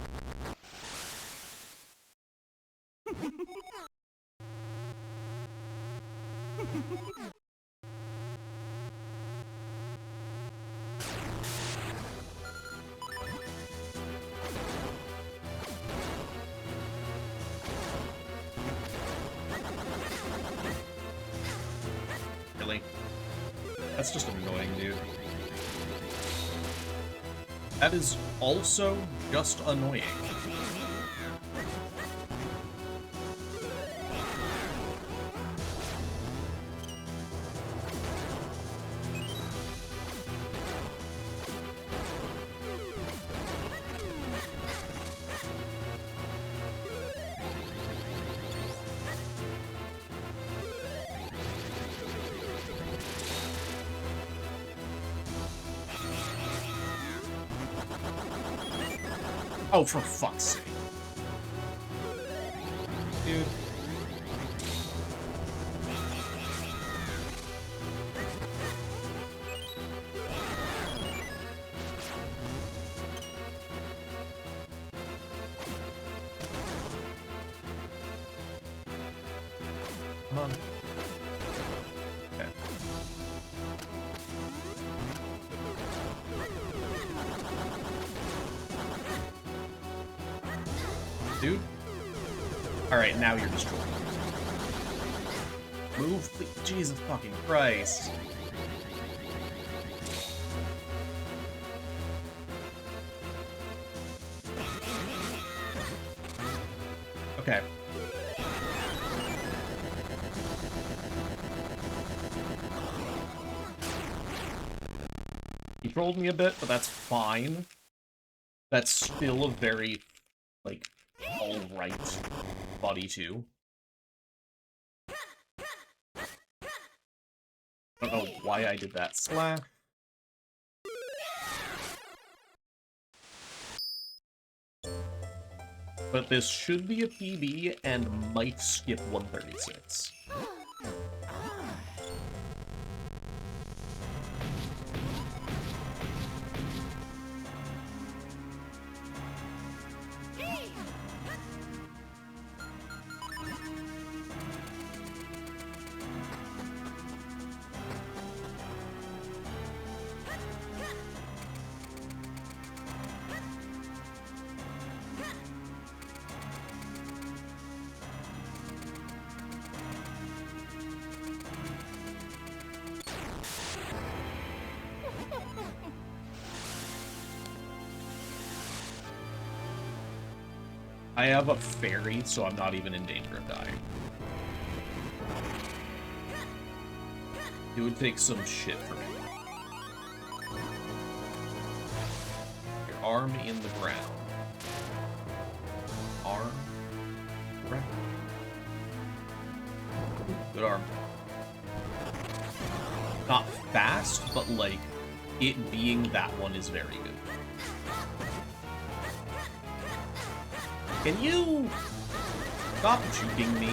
Really? That's just annoying, dude. That is also just annoying. Oh, for fuck's sake. Dude. Come on. Okay. Dude. Alright, now you're destroyed. Move, please. Jesus fucking Christ. Okay. He trolled me a bit, but that's fine. That's still a very, like, alright body too. I don't know why I did that slash. But this should be a PB and might skip 136. I have a fairy, so I'm not even in danger of dying. It would take some shit for me. Your arm in the ground. Arm. Ground. Good arm. Not fast, but like, it being that one is very good. Can you stop juking me?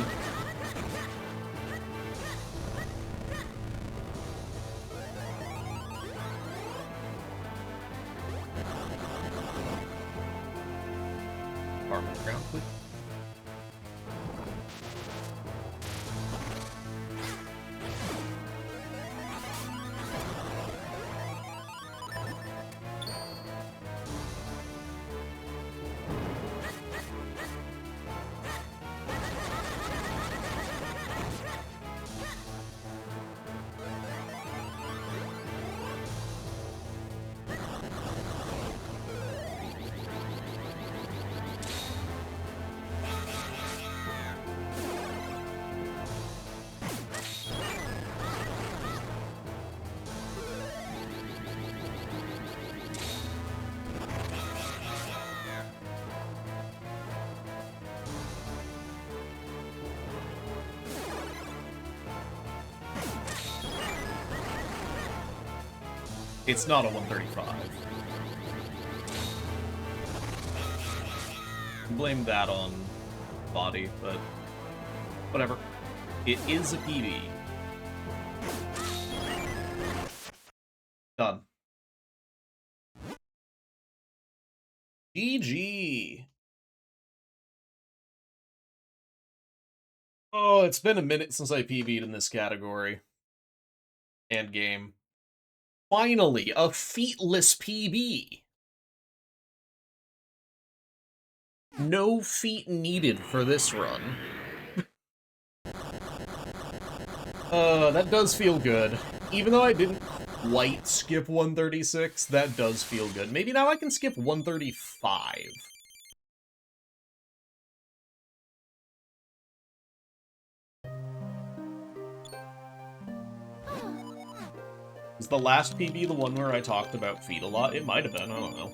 Arm on the ground, please. It's not a 135. Blame that on body, but whatever. It is a PB. Done. GG. Oh, it's been a minute since I PB'd in this category. And game. Finally, a featless PB. No feet needed for this run. That does feel good. Even though I didn't quite skip 136, that does feel good. Maybe now I can skip 135. Is the last PB the one where I talked about feet a lot? It might have been, I don't know.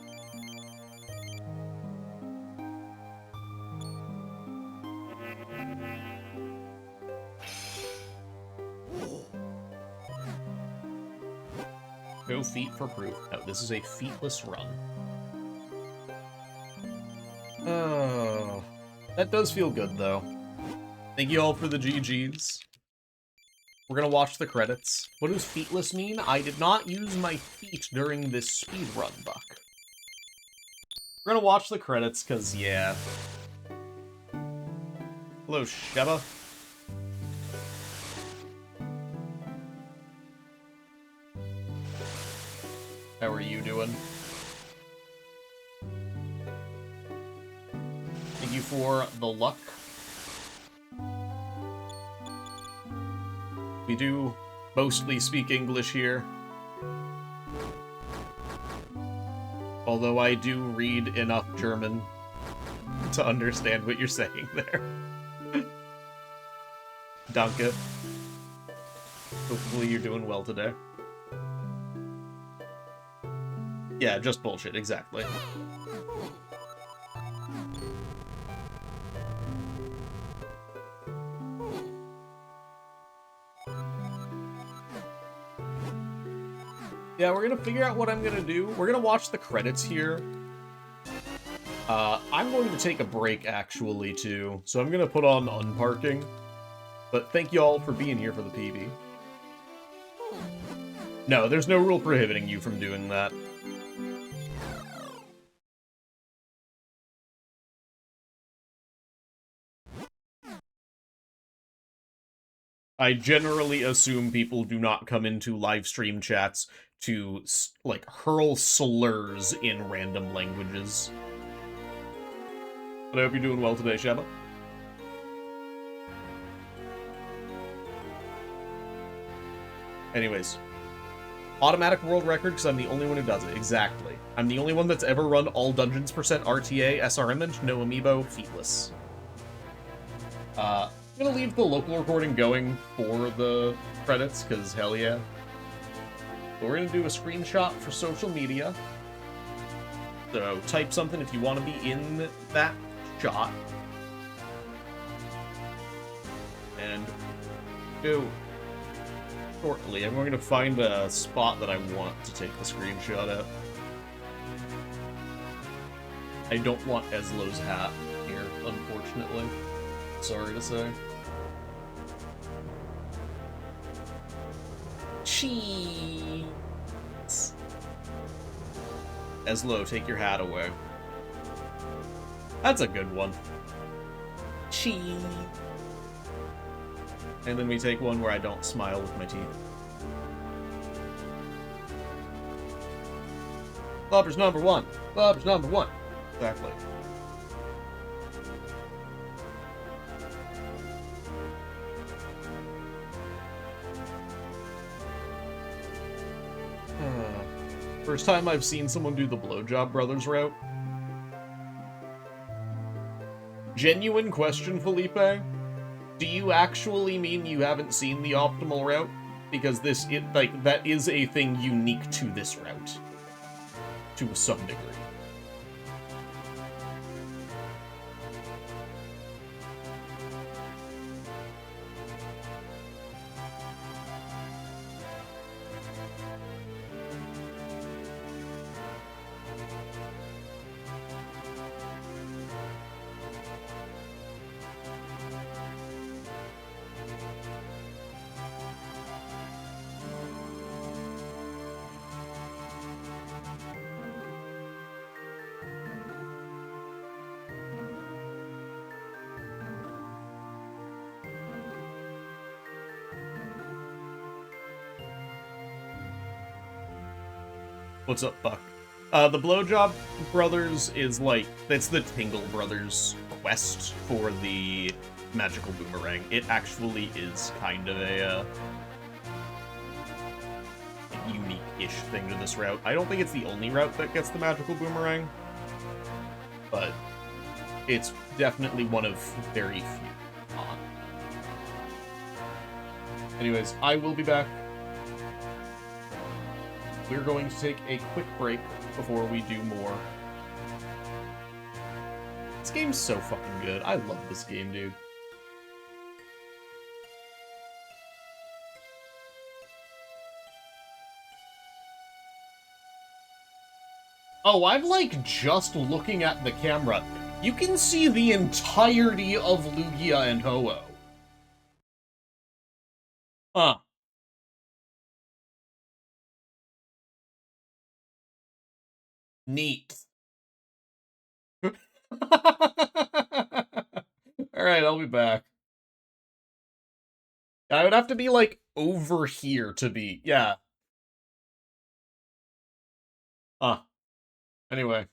No feet for proof. No, this is a feetless run. Oh, that does feel good, though. Thank you all for the GGs. We're gonna watch the credits. What does feetless mean? I did not use my feet during this speedrun, Buck. We're gonna watch the credits, because, yeah. Hello, Sheba. How are you doing? Thank you for the luck. We do mostly speak English here. Although I do read enough German to understand what you're saying there. Danke. Hopefully you're doing well today. Yeah, just bullshit, exactly. Yeah, we're gonna figure out what I'm gonna do. We're gonna watch the credits here. I'm going to take a break, actually, too. So I'm gonna put on unparking. But thank you all for being here for the PB. No, there's no rule prohibiting you from doing that. I generally assume people do not come into live stream chats to, like, hurl slurs in random languages. But I hope you're doing well today, Sheba. Anyways. Automatic world record, because I'm the only one who does it. Exactly. I'm the only one that's ever run all dungeons percent RTA, SRM, and no amiibo, feetless. I'm gonna leave the local recording going for the credits, because hell yeah. But we're gonna do a screenshot for social media. So type something if you want to be in that shot. And go. Shortly, I'm going to find a spot that I want to take the screenshot at. I don't want Eslo's hat here, unfortunately. Sorry to say. Cheese. Eslo, take your hat away. That's a good one. Cheese. And then we take one where I don't smile with my teeth. Bobber's number one. Bobber's number one. Exactly. First time I've seen someone do the Blowjob Brothers route. Genuine question, Felipe. Do you actually mean you haven't seen the optimal route? Because that is a thing unique to this route. To some degree. What's up, Buck? The Blowjob Brothers is like, it's the Tingle Brothers quest for the magical boomerang. It actually is kind of a unique-ish thing to this route. I don't think it's the only route that gets the magical boomerang, but it's definitely one of very few. Anyways, I will be back. We're going to take a quick break before we do more. This game's so fucking good. I love this game, dude. Oh, I'm like just looking at the camera. You can see the entirety of Lugia and Ho-Oh. Huh. Neat. Alright, I'll be back. I would have to be, like, over here to be... Yeah. Huh. Anyway.